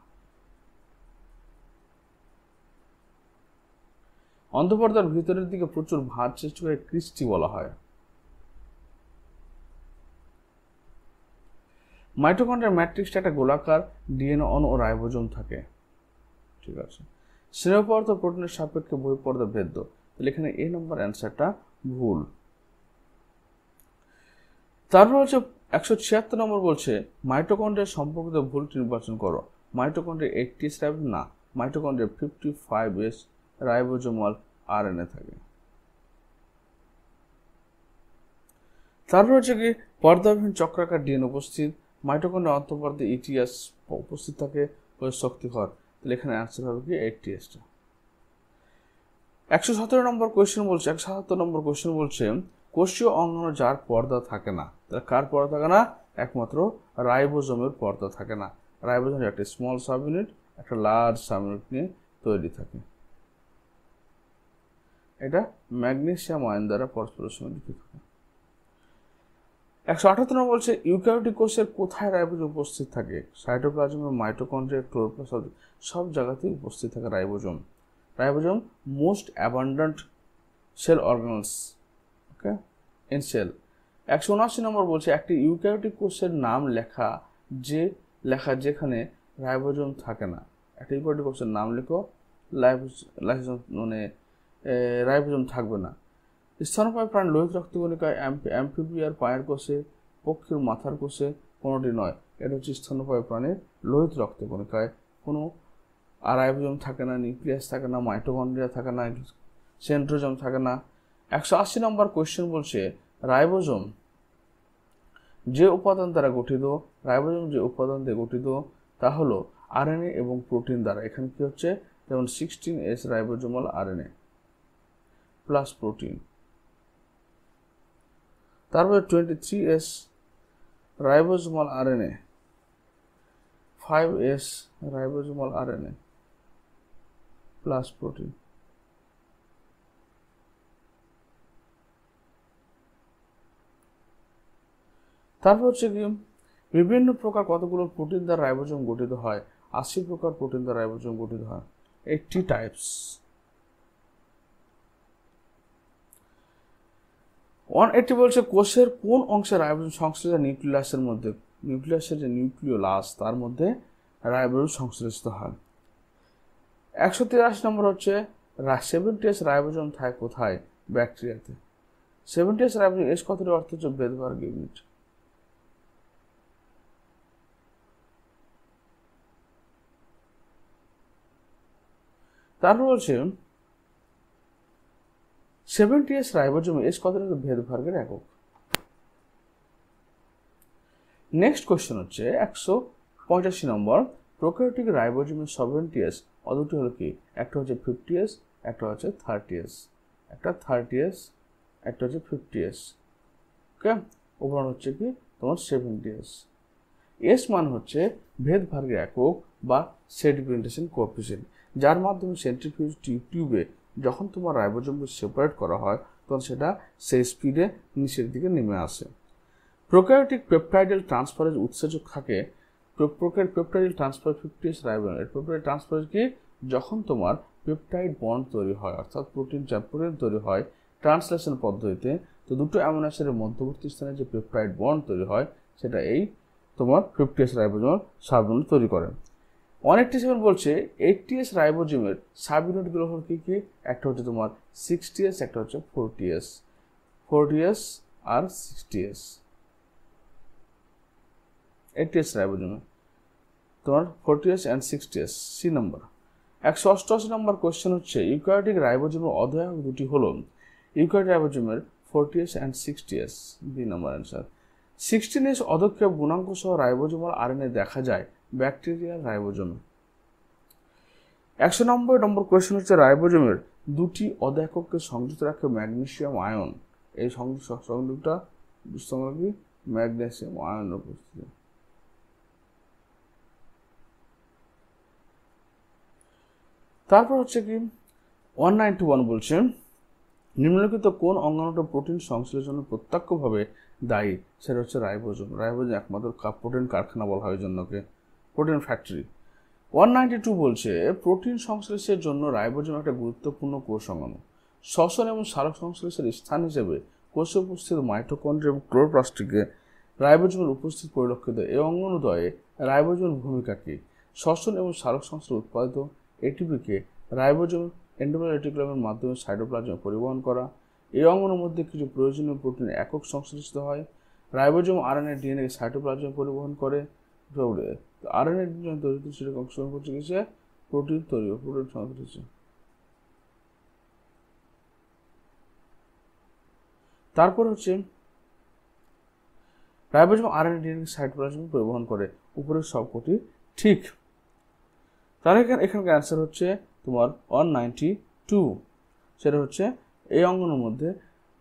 অন্তঃপর্দার ভিতরের দিকে প্রচুর ভাঁজ সৃষ্টি করে ক্রিস্টি বলা হয়। মাইটোকন্ড্রিয়ার ম্যাট্রিক্সটা একটা গোলাকার, ডিএনএ অণু ও রাইবোজোম থাকে। ঠিক আছে। স্নেহ পদার্থ প্রোটিনের সাপেক্ষে বহিঃপর্দা ভেদ্য, তাহলে এখানে এ নম্বর অ্যান্সারটা ভুল। তারপর হচ্ছে 176 নম্বর বলছে মাইটোকন্ড্রিয়া সম্পর্কিত ভুলটি নির্বাচন করো। মাইটোকন্ড্রিয়া 80s রাইবোজোম না, মাইটোকন্ড্রিয়া 55s রাইবোজোমাল আরএনএ থাকে। তারপর হচ্ছে কি পর্দাবিহীন চক্রাকার ডিএনএ উপস্থিত। মাইটোকন্ড্রিয়া অন্তঃপর্দে ইটিএস উপস্থিত থাকে শক্তিকর, তাহলে এখানে অ্যান্সার হবে কি 80sটা। 117 নম্বর কোয়েশ্চেন বলছে 177 নম্বর কোয়েশ্চেন বলছে কোষীয় অঙ্গাণু যার পর্দা থাকে না, তাহলে কার পর্দা থাকে না? একমাত্র রাইবোজোমের পর্দা থাকে না। রাইবোজোম একটা স্মল সাব ইউনিট একটা লার্জ সাব ইউনিট নিয়ে তৈরি থাকে। এটা ম্যাগনেসিয়াম আয়ন দ্বারা পরস্পরের সঙ্গে যুক্ত থাকে। 178 নম্বর বলছে ইউক্যারিওটিক কোষের কোথায় রাইবোজোম উপস্থিত থাকে? সাইটোপ্লাজমে, মাইটোকন্ড্রিয়া, ক্লোরোপ্লাস্ট সব জায়গাতেই উপস্থিত থাকে ribosome. Ribosome most abundant cell organs, okay, in cell. 179 নম্বর বলছে একটি ইউক্যারিওটিক কোষের নাম লেখা যেখানে রাইবোজোম থাকে না। একটা ইউক্যারিওটিক কোষের নাম লেখো, রাইবোজোম থাকবে না। স্তন্যপায়ী প্রাণ লোহিত রক্তকণিকায়, অ্যাম্ফিবিয়ার পায়ের কোষে, পক্ষীর মাথার কোষে কোনোটি নয়। এটা হচ্ছে স্তন্যপায়ী প্রাণীর লোহিত রক্তকণিকায় কোনো রাইবোজোম থাকে না, নিউক্লিয়াস থাকে না, মাইটোকন্ড্রিয়া থাকে না, সেন্ট্রোজোম থাকে না। 180 নম্বর কোয়েশ্চেন বলছে রাইবোজোম যে উপাদান দ্বারা গঠিত, রাইবোজোম যে উপাদান দিয়ে গঠিত তা হলো আরএনএ এবং প্রোটিন দ্বারা। এখানে কি হচ্ছে যেমন 16S ribosomal RNA plus protein, তারপরে 23S ribosomal RNA, 5S ribosomal RNA plus protein. তারপর হচ্ছে কি বিভিন্ন প্রকার কতগুলো প্রোটিন দ্বারা রাইবোজোম গঠিত হয়? 80 প্রকার প্রোটিন দ্বারা রাইবোজোম গঠিত হয়, 80 টাইপস। 180 বলছে কোষের কোন অংশে রাইবোজোম সংশ্লেষ নিউক্লিয়াসের মধ্যে নিউক্লিয়াসের যে নিউক্লিওলাস তার মধ্যে রাইবোজোম সংশ্লেষিত হয়। 183 নম্বর হচ্ছে 70S রাইবোজোম থাকে কোথায়? ব্যাকটেরিয়াতে। 70S রাইবোজোম এস কথাটির অর্থ হচ্ছে বেদবার্গ ইউনিট। তারপর হচ্ছে 70S রাইবোজোম এস কথাটি বেদবার্গের একক। নেক্সট কোয়েশ্চেন হচ্ছে 185 নম্বর, প্রোক্যারিওটিক রাইবোজোমের 70S অদুটি হলো কি? একটা হচ্ছে 50S, একটা হচ্ছে 30S, একটা 30S, একটা হচ্ছে 50S। ওকে, ওভার হচ্ছে কি তোমার 70S। এস মান হচ্ছে ভেদভার্গের একক বা সেডিমেন্টেশন কোএফিসিয়েন্ট, যার মাধ্যমে সেন্ট্রিফিউজ টিউবে যখন তোমার রাইবোজোমকে সেপারেট করা হয় তখন সেটা সেই স্পিডে নিচের দিকে নেমে আসে। প্রোক্যারিওটিক পেপটাইডাল ট্রান্সফারেজ উৎসেচক থাকে। Peptidyl transfer 50S ribosome. Peptide transferase কি? যখন তোমার পেপটাইড বন্ড তৈরি হয়, অর্থাৎ প্রোটিন তৈরি হয় ট্রান্সলেশন পদ্ধতিতে, তো দুটো অ্যামিনো অ্যাসিডের মধ্যবর্তী স্থানে যে পেপটাইড বন্ড তৈরি হয় সেটা এই তোমার 50S রাইবোজোম সাব ইউনিট তৈরি করে। 187 বলছে 80S রাইবোজোমের সাব ইউনিটগুলো হল কি কি? একটা হচ্ছে তোমার 60S, একটা হচ্ছে 40S আর 60S। 80S রাইবোজোমে তোমার 40S and 60S। C number. 188 number question হচ্ছে ইউক্যারিওটিক রাইবোজোমের অধায়ক দুটি হলো ইউক্যারিওটিক রাইবোজোমের 40S and 60S। B number answer. 16S অধক্ষেপ গুণাঙ্ক সহ রাইবোজোমাল আরএনএ দেখা যায় ব্যাকটেরিয়াল রাইবোজোমে। 190 নম্বর কোয়েশ্চেন হচ্ছে রাইবোজোমের দুটি অধায়ককে সংযুক্ত রাখে ম্যাগনেসিয়াম আয়ন। এই সংযোগটা ম্যাগনেসিয়াম আয়ন উপস্থিত। তারপর হচ্ছে কি 191 বলছে নিম্নলিখিত কোন অঙ্গাণুটা প্রোটিন সংশ্লেষণের প্রত্যক্ষভাবে দায়ী? সেটা হচ্ছে রাইবোজোম। রাইবোজোম একমাত্র প্রোটিন কারখানা বলা হয় জন্যকে, প্রোটিন ফ্যাক্টরি। 192 বলছে প্রোটিন সংশ্লেষের জন্য রাইবোজোম একটা গুরুত্বপূর্ণ কোষ অঙ্গাণু। শ্বসন এবং সালোক সংশ্লেষের স্থান হিসেবে কোষে উপস্থিত মাইটোকন্ড্রিয়া এবং ক্লোরোপ্লাস্টে রাইবোজোমের উপস্থিত পরিলক্ষিত। এই অঙ্গাণুদ্বয়ে রাইবোজোমের ভূমিকা কি? শ্বসন এবং সালোক সংশ্লেষে উৎপাদিত এটিপিকে রাইবোজোম এন্ডোপ্লাজমিক রেটিকুলামের মাধ্যমে সাইটোপ্লাজমে পরিবহন করা। এই অঙ্গাণুর মধ্যে কিছু প্রয়োজনীয় প্রোটিন একক সংশ্লেষিত হয়। রাইবোজোম আরএনএ ডিএনএ সাইটোপ্লাজমে পরিবহন করে। আরএনএ ডিএনএ তৈরিতে সেটাকে অংশগ্রহণ করছে কিসে? প্রোটিন তৈরি, প্রোটিন সংশ্লেষ। তারপর হচ্ছে রাইবোজোম আরএনএ ডিএনএ সাইটোপ্লাজমে পরিবহন করে। উপরের সবকটি ঠিক। তাহলে এখানকার অ্যান্সার হচ্ছে তোমার 192। সেটা হচ্ছে এই অঙ্গাণুর মধ্যে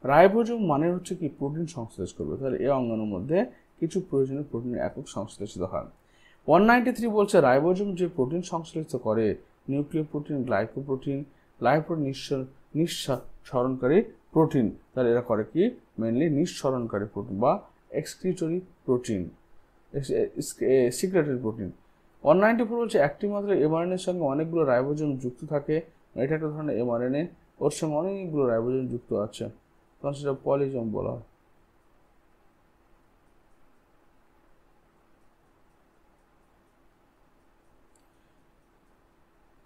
রাইবোজোম মানে হচ্ছে কি প্রোটিন সংশ্লেষ করবে, তাহলে এই অঙ্গাণুর মধ্যে কিছু প্রয়োজনীয় প্রোটিনের একক সংশ্লেষিত হয়। 193 বলছে রাইবোজোম যে প্রোটিন সংশ্লেষিত করে নিউক্লিয় প্রোটিন, গ্লাইকোপ্রোটিন, নিঃসরণকারী প্রোটিন, তাহলে এরা করে কি মেনলি নিঃসরণকারী প্রোটিন বা এক্সক্রিটরি প্রোটিন, সিক্রেটরি প্রোটিন। 194 বলছে একটি মাত্র এমআরএনএর সঙ্গে অনেকগুলো রাইবোজোম যুক্ত থাকে। এটা একটা ধরনের এমআরএনএ, ওর সঙ্গে অনেকগুলো রাইবোজোম যুক্ত আছে, তখন সেটা পলিজোম বলা হয়।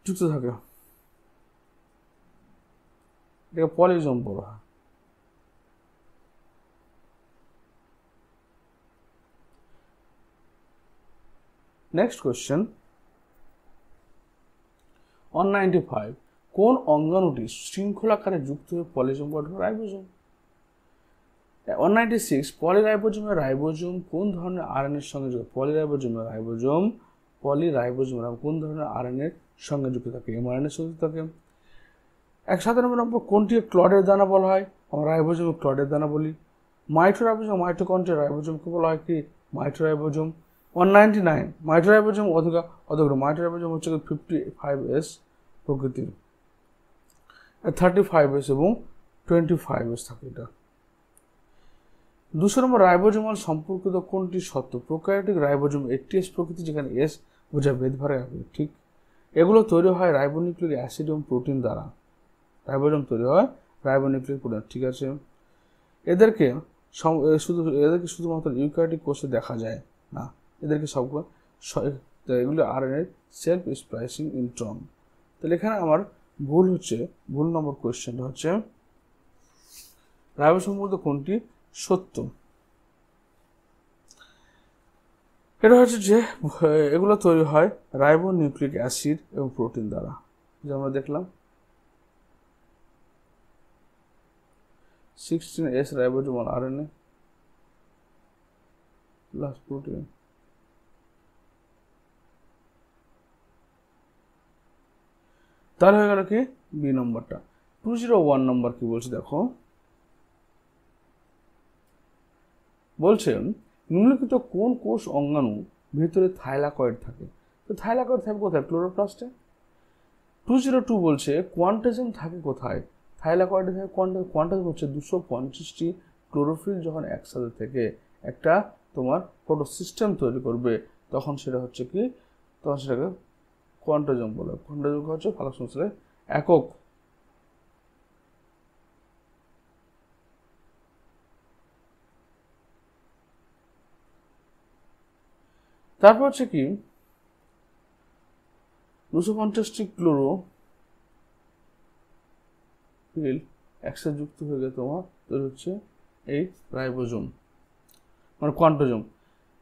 যুক্ত থাকে, এটাকে পলিজোম বলা হয়। নেক্সট কোয়েশ্চেন 195 কোন অঙ্গাণুটি শৃঙ্খলাকারে যুক্ত হয়ে পলিজোম গঠন? রাইবোজোম। 196 পলিরাইবোজোমের রাইবোজোম কোন ধরনের আরএনএর সঙ্গে যুক্ত? পলিরাইবোজোমের কোন ধরনের আরএনএর সঙ্গে যুক্ত থাকে? এমআরএনএর সঙ্গে যুক্ত থাকে। 197 নম্বর কোনটি ক্লডের দানা বলা হয়? আমরা রাইবোজোম ক্লডের দানা বলি। মাইটোরাইবোজোম মাইটোকন্ড্রিয়া রাইবোজোমকে বলা হয় কি মাইটোরাইবোজোম। 199 মাইটোরাইবোজোম অধগ্র। মাইটোরাইবোজোম হচ্ছে 55S প্রকৃতির, 35S এবং 25S থাকে এটা। 200 নম্বর রাইবোজোমাল সম্পর্কিত কোনটি সত্য? প্রোক্যারিওটিক রাইবোজোম 80S প্রকৃতি, যেখানে S বোঝা ভেদভারে ঠিক। এগুলো তৈরি হয় রাইবোনিউক্লিক অ্যাসিড এবং প্রোটিন দ্বারা। রাইবোজোম তৈরি হয় রাইবোনিউক্লিক প্রোটিন, ঠিক আছে। এদেরকে শুধুমাত্র ইউক্যারিওটিক কোষে দেখা যায়। না, এদেরকে সবগুলো এগুলো আরএনএর সেলফ স্প্লাইসিং ইন্ট্রন। তাহলে এখানে আমার ভুল নম্বর কোয়েশ্চেনটা হচ্ছে রাইবোসোম বলতে কোনটি সত্য। এটা হচ্ছে যে এগুলো তৈরি হয় রাইবো নিউক্লিক অ্যাসিড এবং প্রোটিন দ্বারা, যে আমরা দেখলাম 16S ribosomal RNA plus protein. তাহলে হয়ে গেল কি বি নম্বরটা। 201 নম্বর কি বলছে দেখো, বলছে নিম্নলিখিত কোন কোষ অঙ্গাণু ভিতরে থাইলাকয়েড থাকে। তো থাইলাকয়েড থাকে কোথায়? ক্লোরোপ্লাস্টে। 202 বলছে কোয়ান্টাজম থাকে কোথায়? থাইলাকয়েডে থাকে কোয়ান্টাজম হচ্ছে 250টি ক্লোরোফিল যখন একসাথে থেকে একটা তোমার ফটো সিস্টেম তৈরি করবে তখন সেটা হচ্ছে কি, তখন সেটাকে কোয়ান্টাজম বলে। কোয়ান্টাজম হচ্ছে ফালাক সংশ্লেষের একক। তারপর হচ্ছে কি 250টি ক্লোরোফিল একসাথে যুক্ত হয়ে গেলে তোমার তৈরি হচ্ছে এই রাইবোজোম মানে কোয়ান্টোজোম।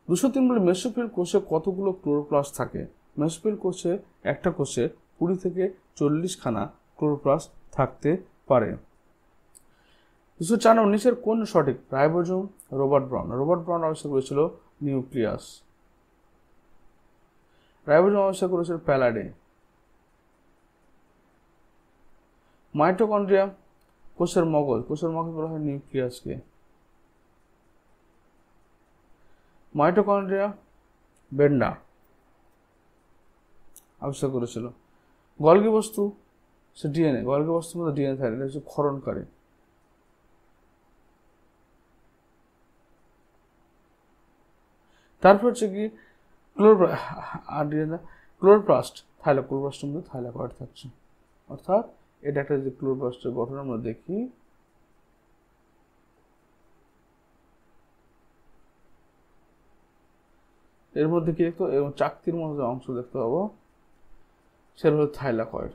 203 বলে মেসোফিল কোষে কতগুলো ক্লোরোপ্লাস্ট থাকে? মেসোফিল কোষে একটা কোষে 20 থেকে 40 খানা ক্লোরোপ্লাস্ট থাকতে পারে। 204 নম্বর নিচের কোন সঠিক? রাইবোজোম। রবার্ট ব্রাউন আবিষ্কার করেছিল নিউক্লিয়াস। রাইবোজোম আবিষ্কার করেছিল প্যালাডে। মাইটোকন্ড্রিয়া কোষের মগজ বলা হয় নিউক্লিয়াসকে। মাইটোকন্ড্রিয়া বেন্ডা আবিষ্কার করেছিল। গলগি বস্তু সে ডিএনএ, গলগি বস্তুর মধ্যে ডিএনএ থাকে, এটা হচ্ছে ক্ষরণকারী। তারপর হচ্ছে কি ক্লোরোপ্লাস্ট ক্লোরোপ্লাস্টের মধ্যে থাইলাকয়েড থাকছে, অর্থাৎ এটা একটা যে ক্লোরোপ্লাস্টের গঠন আমরা দেখি এর মধ্যে কি দেখতো এবং চাকতির মধ্যে অংশ দেখতে পাবো সেটা হলো থাইলাকয়েড।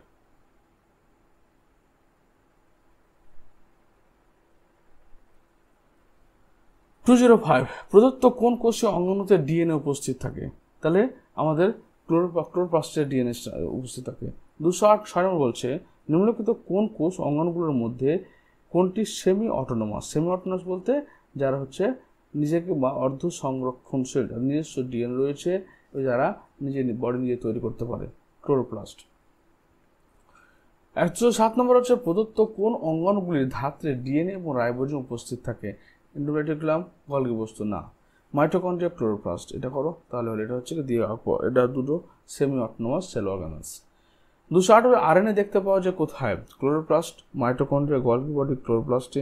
প্রদত্ত কোন কোষীয় অঙ্গাণুতে ডিএনএ উপস্থিত থাকে? তাহলে আমাদের ক্লোরোপ্লাস্টের ডিএনএ উপস্থিত থাকে। 206 নম্বর বলছে নিম্নলিখিত কোন কোষ অঙ্গাণুগুলোর মধ্যে কোনটি সেমি অটোনোমাস? সেমি অটোনোমাস বলতে যারা হচ্ছে নিজেকে বা অর্ধ সংরক্ষণশীল, নিজস্ব ডিএনএ রয়েছে, যারা বডি নিজে তৈরি করতে পারে, ক্লোরোপ্লাস্ট। 107 নম্বর হচ্ছে প্রদত্ত কোন অঙ্গাণুগুলির ধাত্রে ডিএনএ এবং রাইবোজোম উপস্থিত থাকে? এন্ডোমেট্রিকুলাম, গলগি বস্তু না। Mitochondria, chloroplast. এটা করো তাহলে হলো এটা হচ্ছে দিয়ে এটা দুটো semi autonomous cell organelles. 208 RNA দেখতে পাওয়া যায় কোথায়? ক্লোরোপ্লাস্ট, মাইটোকন্ড্রিয়া, গলগি বডি, ক্লোরোপ্লাস্টে।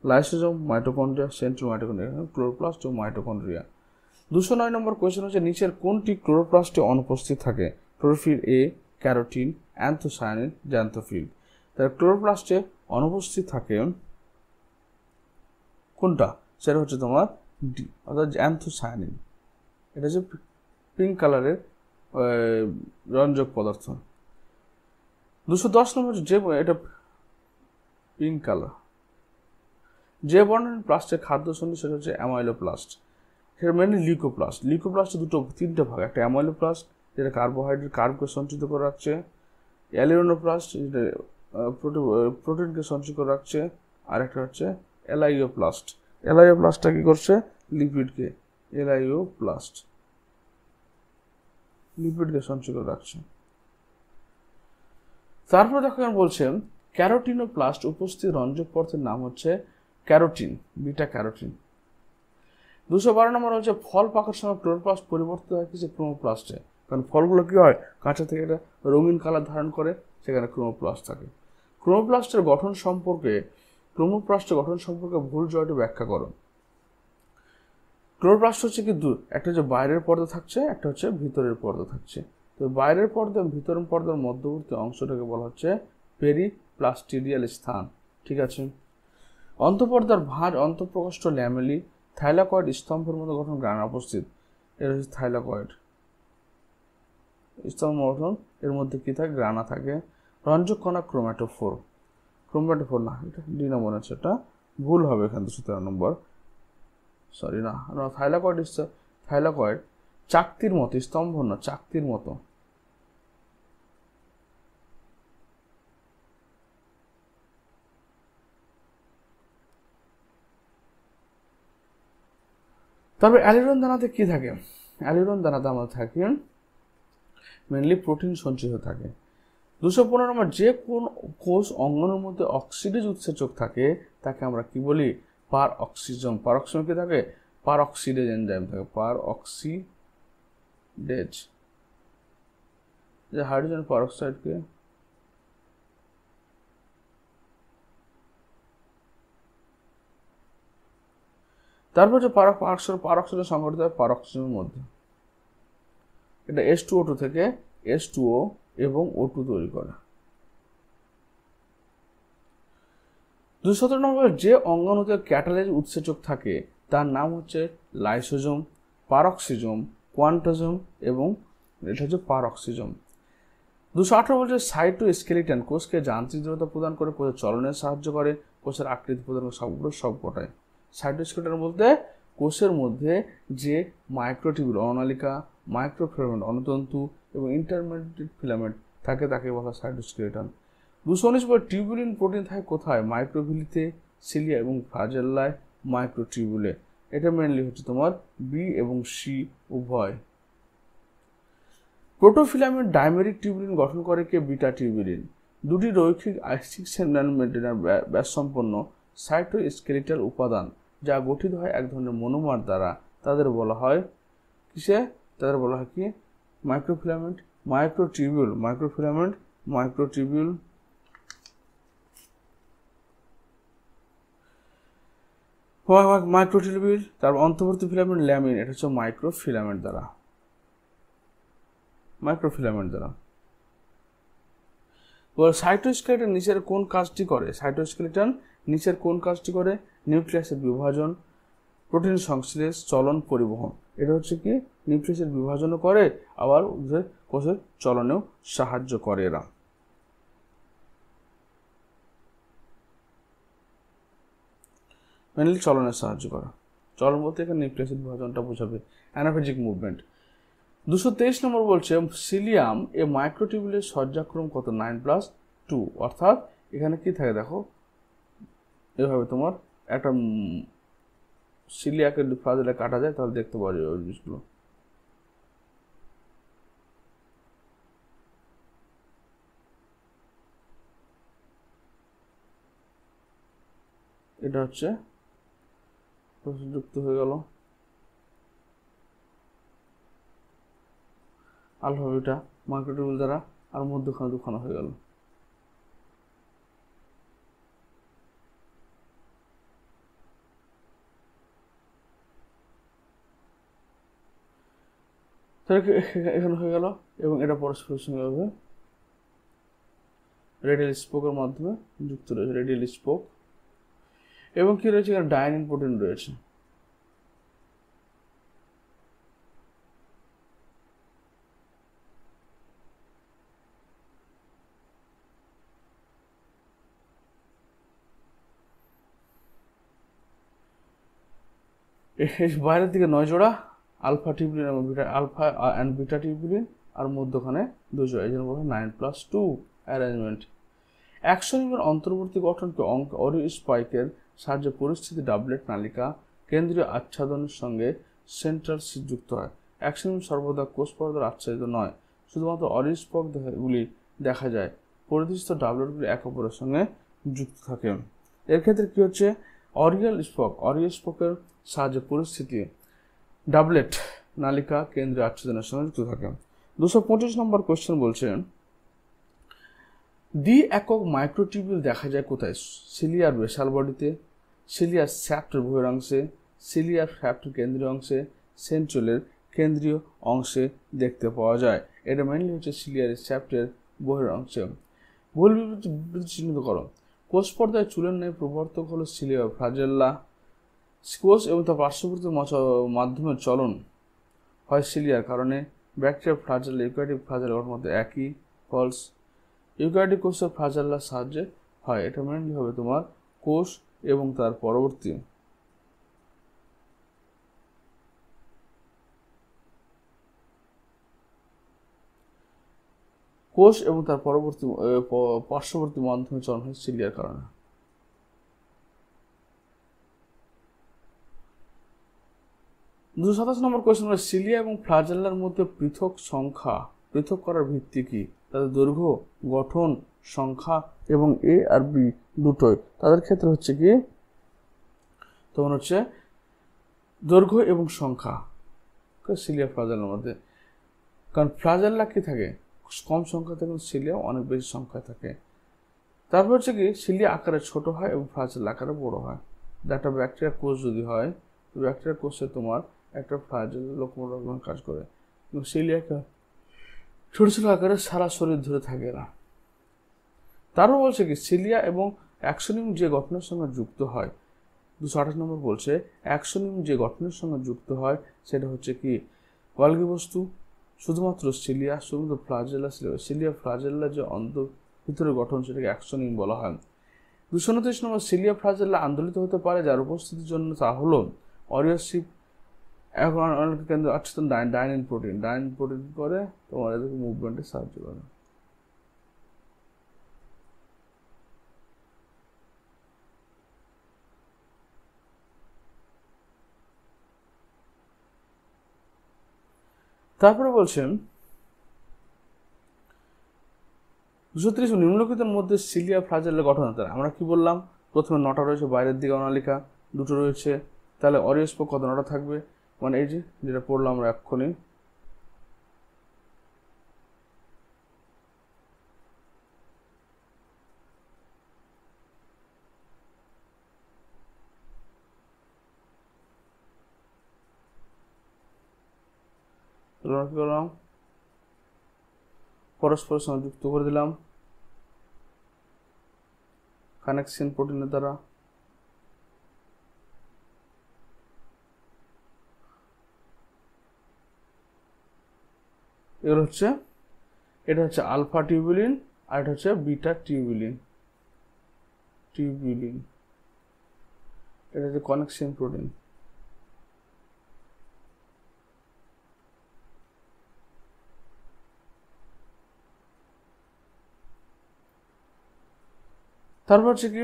Lysosome, mitochondria, central mitochondria, chloroplast ও মাইটোকন্ড্রিয়া। 209 নম্বর কোয়েশ্চেন হচ্ছে নিচের কোনটি ক্লোরোপ্লাস্টে অনুপস্থিত থাকে? Chlorophyll A, carotene, anthocyanin, xanthophyll. তাহলে ক্লোরোপ্লাস্টে অনুপস্থিত থাকে কোনটা? সেটা হচ্ছে তোমার ডি, অর্থাৎ অ্যান্থোসায়ানিন। এটা হচ্ছে পিঙ্ক কালারের রঞ্জক পদার্থ। 210 নম্বর যে এটা পিঙ্ক কালার, যে বর্ণের প্লাস্টের খাদ্য সন্ধি সেটা হচ্ছে অ্যামাইলোপ্লাস্ট। সেটা মেনলি লিউকোপ্লাস্টে তিনটে ভাগ, একটা অ্যামাইলোপ্লাস্ট যেটা কার্বোহাইড্রেট কার্বকে সঞ্চিত করে রাখছে, অ্যালিউরোপ্লাস্ট যেটা প্রোটিনকে সঞ্চিত করে রাখছে, আর একটা হচ্ছে এলাইওপ্লাস্টটা কি করছে? লিপিডকে সঞ্চয় করে রাখছে। তারপর দেখো বলছে ক্যারোটিনোপ্লাস্ট উপস্থিত রঞ্জক পদার্থের নাম হচ্ছে ক্যারোটিন, বিটা ক্যারোটিন। 212 নম্বর হচ্ছে ফল পাকার সময় ক্লোরোপ্লাস্ট পরিবর্তিত হয় কিছু ক্রোমোপ্লাস্টে, কারণ ফলগুলো কি হয় কাঁচা থেকে একটা রঙিন কালার ধারণ করে, সেখানে ক্রোমোপ্লাস্ট থাকে। ক্রোমোপ্লাস্টের গঠন সম্পর্কে ভুল জয়টি ব্যাখ্যা করো। ক্লোরোপ্লাস্ট হচ্ছে কি একটা হচ্ছে বাইরের পর্দা থাকছে, একটা হচ্ছে ভিতরের পর্দা থাকছে। তো বাইরের পর্দা ভিতরের পর্দার মধ্যবর্তী অংশটাকে বলা হচ্ছে পেরিপ্লাস্টিডিয়াল স্থান, ঠিক আছে। অন্তঃপর্দার ভাঁজ অন্তঃপ্রকোষ্ঠ ল্যামেলি, থাইলাকয়েড স্তম্ভের মতো গঠন গ্রানা উপস্থিত। এটা হচ্ছে থাইলাকয়েড। স্তম্ভ গঠন, এর মধ্যে কি থাকে, গ্রানা থাকে। রঞ্জক কণা ক্রোম্যাটোফোর, ক্রোম্যাটোফোর না, এটা ডি নম্বর আছে, এটা ভুল হবে এখান থেকে 17 নম্বর, সরি না, থাইলাকয়েড থাইলাকয়েড চাকতির মতো, স্তম্ভ না, চাকতির মতো। তারপর অ্যালিরন দানাতে কি থাকে, অ্যালিরন দানাতে আমাদের থাকে মেনলি প্রোটিন সঞ্চিত থাকে। 215 নম্বর, যে কোন কোষ অঙ্গনের মধ্যে অক্সিডেজ উৎসেচক থাকে তাকে আমরা কি বলি, পার অক্সিজম। পার অক্সিজম কি থাকে, পার অক্সিডেজ এনজাইম থাকে, পার অক্সিডেজ, যে হাইড্রোজেন পার অক্সাইডকে তারপর যে পার অক্সাইড সংগঠিত হয় পার অক্সিজেনের মধ্যে, এটা H2O2 থেকে H2O এবং O2 তৈরি করে। 217 নম্বর, যে অঙ্গাণুতে ক্যাটালেজ উৎসেচক থাকে তার নাম হচ্ছে লাইসোজোম, পারক্সিজোম, কোয়ান্টোজোম এবং এটা হচ্ছে পারক্সিজোম। 218 বলছে সাইটোস্কেলিটন কোষকে যান্ত্রিক দৃঢ়তা প্রদান করে, কোষের চলনে সাহায্য করে, কোষের আকৃতি প্রদান করে, সবগুলো সবকটায়। সাইটোস্কেলিটন বলতে কোষের মধ্যে যে মাইক্রোটিবিউল অনালিকা, মাইক্রোফিলামেন্ট অণুতন্তু এবং ইন্টারমিডিয়েট ফিলামেন্ট থাকে তাকে বলা সাইটোস্কেলিটন। 219 বলে টিউবুলিন প্রোটিন থাকে কোথায়, মাইক্রোভিলিতে, সিলিয়া এবং ফ্লাজেল্লায়, মাইক্রোটিউবুলে। এটা মেনলি হচ্ছে তোমার বি এবং সি উভয়। প্রোটোফিলামেন্ট ডাইমেরিক টিউবুলিন গঠন করে কে, বিটা টিউবুলিন। দুটি রৈখিক 6 ন্যানোমিটার ব্যাসসম্পন্ন সাইটোস্কেলিটাল উপাদান যা গঠিত হয় এক ধরনের মনোমার দ্বারা, তাদের বলা হয় কিসে, তাদের বলা হয় কি, microfilament, microtubule, microfilament, microtubule. Microtubule, তারপর অন্তর্বর্তী ফিলামেন্ট ল্যামিন, এটা হচ্ছে মাইক্রোফিলামেন্ট দ্বারা, মাইক্রোফিলামেন্ট দ্বারা। সাইটোস্কেলিটন নিচের কোন কাজটি করে, সাইটোস্কেলিটন নিচের কোন কাজটি করে, নিউক্লিয়াসের বিভাজন, প্রোটিন সংশ্লেষ, চলন, পরিবহন। এটা হচ্ছে কি, নিউক্লিয়াসের বিভাজনও করে আবার কোষের চলনেও সাহায্য করে এরা। মেনলি চলনে সাহায্য করে, চলন বলতে এখানে নিউক্লিয়াসের বিভাজনটা বোঝাবে, অ্যানাফেজিক মুভমেন্ট। 223 নম্বর বলছে সিলিয়াম এ মাইক্রোটিউবুলের সজ্জাক্রম কত, 9+2, অর্থাৎ এখানে কি থাকে দেখো, এভাবে তোমার একটা সিলিয়াকে ফ্লাজেলে কাটা যায় তাহলে দেখতে পাওয়া যাবে ওই জিনিসগুলো। এটা হচ্ছে যুক্ত হয়ে গেল আলফা বিটা মাইক্রোটিউবুল দ্বারা, আর মধ্যখানে দুখানা হয়ে গেল। এখানে হয়ে গেল এবং এটা পরস্পরের সঙ্গে হবে রেডিয়াল স্পোকের মাধ্যমে যুক্ত রয়েছে, রেডিয়াল স্পোক। এবং কি রয়েছে, এখানে ডায়ানিন প্রোটিন রয়েছে। বাইরের দিকে 9 জোড়া আলফা টিউবুলিন এবং beta, alpha and beta tubulin, আর মধ্যখানে 2 জোড়া, এই জন্য বলা হয় 9+2 অ্যারেঞ্জমেন্ট। অ্যাক্সোনিমের অন্তর্বর্তী গঠনকে অরিও স্পাইকের সাহায্যে পরিস্থিতি ডাবলেট নালিকা কেন্দ্রীয় আচ্ছাদনের সঙ্গে সেন্ট্রাল সিট যুক্ত হয়। অ্যাক্সোনিম সর্বদা কোষ পর্দার আচ্ছাদিত নয়, শুধুমাত্র অরিও স্পকগুলি দেখা যায়, পরিধিস্থ ডাবলেটগুলি একে অপরের সঙ্গে যুক্ত থাকে। এর ক্ষেত্রে কি হচ্ছে, অরিও স্পকের সাহায্যে পরিস্থিতি ডাবলেট নালিকা কেন্দ্রীয় আচ্ছাদনের সঙ্গে যুক্ত থাকে। 225 নম্বর কোশ্চেন বলছে দ্বি একক মাইক্রোটিউবুল দেখা যায় কোথায়, সিলিয়ার বেসাল বডিতে, সিলিয়ার শ্যাফটের বহিরাংশে, সিলিয়ার শ্যাফটের কেন্দ্রীয় অংশে, সেন্ট্রালের কেন্দ্রীয় অংশে দেখতে পাওয়া যায়। এটা মেনলি হচ্ছে সিলিয়ার শ্যাফটের বহিরাংশে। ভুল বিবৃতি চিহ্নিত করো। কোষ পর্দায় চুলের ন্যায় প্রবর্তক হলো সিলিয়া ফ্লাজেল্লা। কোষ এবং তার পার্শ্ববর্তী মাধ্যমের চলন হয় সিলিয়ার কারণে, ব্যাকটেরিয়া ফ্লাজেলা ইউক্যারিওটিক ফ্লাজেলার মধ্যে একই, ফলস। ইউক্যারিওটিক কোষের ফ্লাজেলার সাহায্যে হয়, এটা মেনলি হবে তোমার কোষ এবং তার পরবর্তী পার্শ্ববর্তী মাধ্যমে চলন হয় সিলিয়ার কারণে। 227 নম্বর কোয়েশ্চেন হলো সিলিয়া এবং ফ্লাজেল্লার মধ্যে পৃথক করার ভিত্তি কি? তাদের দৈর্ঘ্য, গঠন, সংখ্যা এবং এ আর বি দুটোই। তাদের ক্ষেত্রে হচ্ছে কি তোমার হচ্ছে দৈর্ঘ্য এবং সংখ্যা সিলিয়া ফ্লাজেল্লার মধ্যে, কারণ ফ্লাজেল্লা কি থাকে কম সংখ্যা থাকে, সিলিয়া অনেক বেশি সংখ্যায় থাকে। তারপর হচ্ছে কি সিলিয়া আকারে ছোট হয় এবং ফ্লাজেল্লা আকারে বড় হয়। একটা ব্যাকটেরিয়া কোষ যদি হয়, ব্যাকটেরিয়া কোষে তোমার একটা ফ্লাজেল্লা লোকোমোটর কাজ করে, কিন্তু সিলিয়াকে ছোট ছোট আকারে সারা শরীর ধরে থাকে না। তারপর বলছে কি সিলিয়া এবং অ্যাক্সোনিয়াম যে গঠনের সঙ্গে যুক্ত হয়, 228 নম্বর বলছে অ্যাক্সোনিয়াম যে গঠনের সঙ্গে যুক্ত হয় সেটা হচ্ছে কি গলগি বস্তু। শুধুমাত্র সিলিয়া, শুধুমাত্র ফ্লাজেল্লা, সিলিয়া ফ্লাজেল্লা যে ভিতরে গঠন সেটাকে অ্যাক্সোনিয়াম বলা হয়। 229 নম্বর সিলিয়া ফ্লাজেল্লা আন্দোলিত হতে পারে যার উপস্থিতির জন্য, তা হলো অরিওসিপ এখন অনেক কেন্দ্র আচ্ছাদন ডাইনিন প্রোটিন করে তোমার এদেরকে মুভমেন্টে সাহায্য করে। তারপরে বলছেন 230 নিম্নলিখিতের মধ্যে সিলিয়া ফ্লাজেল্লা গঠন হতে আমরা কি বললাম, প্রথমে 9টা রয়েছে বাইরের দিকে অনালিকা, 2টো রয়েছে, তাহলে অরিওস্পোক কত 9টা থাকবে, মানে এই যে যেটা পড়লাম আমরা এক্ষুনি, করলাম পরস্পরের সঙ্গে যুক্ত করে দিলাম কানেকশন প্রোটিনের দ্বারা। এগুলো হচ্ছে, এটা হচ্ছে আলফা টিউবুলিন আর এটা হচ্ছে বিটা টিউবুলিন, এটা হচ্ছে কানেকশন প্রোটিন। তারপর হচ্ছে কি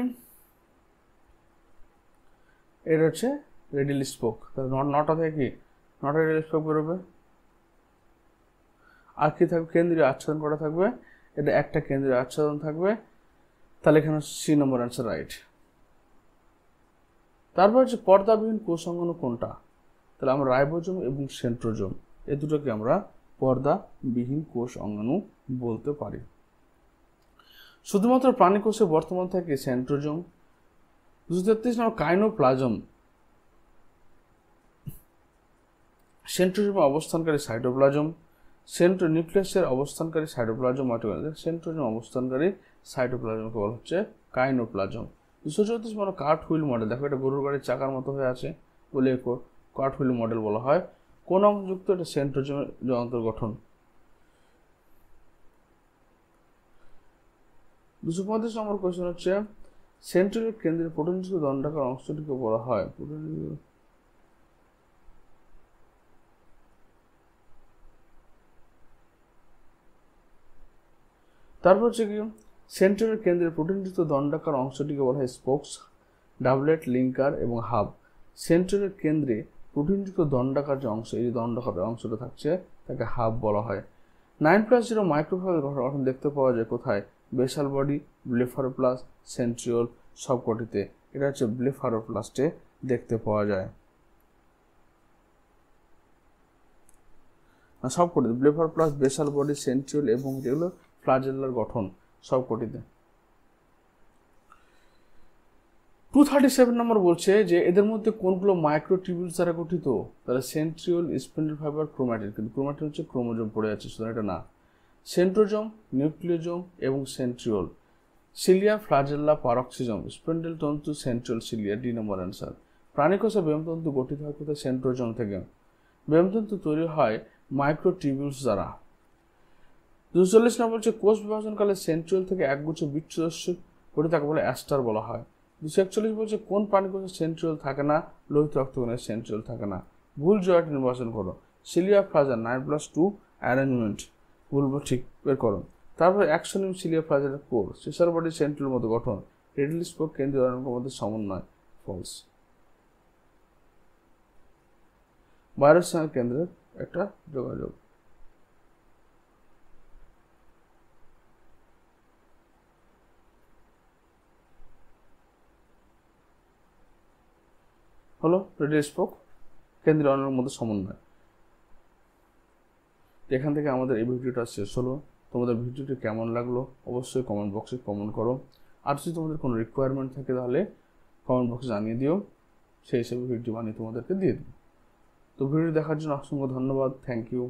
এটা হচ্ছে রেডিল স্পোক, তাহলে 9টা থেকে কি 9টা রেডিল স্পোক বেরোবে। আর কি থাকবে, কেন্দ্রীয় আচ্ছাদন করা থাকবে, এটা একটা কেন্দ্রীয় আচ্ছাদন থাকবে, তাহলে এখানে সি নম্বর অ্যান্সার রাইট। তারপর হচ্ছে পর্দাবিহীন কোষ অঙ্গাণু কোনটা, তাহলে আমরা রাইবোজোম এবং সেন্ট্রোজোম এই দুটোকে আমরা পর্দাবিহীন কোষ অঙ্গাণু বলতে পারি। শুধুমাত্র প্রাণী কোষে বর্তমান থাকে সেন্ট্রোজোম। 233 নম্বর কাইনোপ্লাজম, সেন্ট্রোজোমে অবস্থানকারী সাইটোপ্লাজম, নিউক্লিয়াসের অবস্থানকারী সাইটোপ্লাজম, সেন্ট্রোজোম অবস্থানকারী সাইটোপ্লাজমকে বলা হচ্ছে কাইনোপ্লাজম। 234 নম্বর কার্ট হুইল মডেল, দেখো এটা গরুর গাড়ির চাকার মতো হয়ে আছে বলে কার্ট হুইল মডেল বলা হয়। কোন অংশযুক্ত, এটা সেন্ট্রোজোমের অন্তর্গঠন। 235 নম্বর কোয়েশ্চেন হচ্ছে সেন্ট্রিওলের কেন্দ্রের প্রোটিনযুক্ত দণ্ডাকার অংশটিকে বলা হয় তারপর হচ্ছে কি সেন্ট্রিওলের কেন্দ্রের প্রোটিনযুক্ত দণ্ডাকার অংশটিকে বলা হয় স্পোকস, ডাবলেট, লিঙ্কার এবং হাব। সেন্ট্রিওলের কেন্দ্রে প্রোটিনযুক্ত দণ্ডাকার যে অংশ, এই যে দণ্ডাকার অংশটা থাকছে তাকে হাব বলা হয়। 9+0 মাইক্রোফাইবার গঠন দেখতে পাওয়া যায় কোথায়, বেসাল বডি, ব্লেফারোপ্লাস্ট, সেন্ট্রিওল সবকটিতে। এটা হচ্ছে ব্লেফারোপ্লাস্টে দেখতে পাওয়া যায়, সবকটিতে ব্লেফারোপ্লাস্ট, বেসাল বডি, সেন্ট্রিওল এবং যেগুলো ফ্লাজেল্লার গঠন সবকটিতে। 237 নম্বর বলছে যে এদের মধ্যে কোনগুলো মাইক্রোটিউবিউলস দ্বারা গঠিত, তাহলে সেন্ট্রিওল, স্পিন্ডল ফাইবার, ক্রোমাটিন, কিন্তু ক্রোমাটিন হচ্ছে ক্রোমোজোম পড়ে আছে, সুতরাং এটা না। সেন্ট্রোজোম, নিউক্লিওজোম এবং সেন্ট্রিওল। সিলিয়া, ফ্লাজেল্লা, পারক্সিজম, স্পিন্ডল তন্তু, সেন্ট্রিওল, সিলিয়া, ডি নম্বর অ্যান্সার। প্রাণীকোষে ব্যায়ামতন্তু গঠিত হয় কোথায়, সেন্ট্রোজোম থেকে। ব্যায়ামতন্তু তৈরি হয় মাইক্রোটিউবিউলস দ্বারা। 240 নম্বর হচ্ছে কোষ বিভাজনকালে সেন্ট্রিওল থেকে একগুচ্ছ বিচ্ছুদস্য ঘটে তাকে বলে অ্যাস্টার বলা হয়। 241 বলছে কোন প্রাণীকোষে সেন্ট্রিওল থাকে না, লোহিত রক্তকণিকায় সেন্ট্রিওল থাকে না। ভুল জোড়াটি নির্বাচন করো। সিলিয়া ফ্রাজার 9+2 অ্যারেঞ্জমেন্ট, ভুল ঠিক বের করো। তারপর অ্যাক্সোনিম সিলিয়া ফ্রাজারের কোর, সিসার বডি সেন্ট্রিওল মতো গঠন, রেডিল স্পোক কেন্দ্রীয় অঙ্গের মধ্যে সমন্বয়, ফলস। বাইরের সঙ্গে কেন্দ্রের একটা যোগাযোগ। হলো রেডিল স্পোক কেন্দ্রীয় অঙ্গের মধ্যে সমন্বয়। এখান থেকে আমাদের এই ভিডিওটা শেষ হলো। তোমাদের ভিডিওটি কেমন লাগলো অবশ্যই কমেন্ট বক্সে কমেন্ট করো। আর যদি তোমাদের কোনো রিকোয়ারমেন্ট থাকে তাহলে কমেন্ট বক্সে জানিয়ে দিও, সেই হিসেবে ভিডিও বানিয়ে তোমাদেরকে দিয়ে দেবো। তো ভিডিও দেখার জন্য অসংখ্য ধন্যবাদ। Thank you.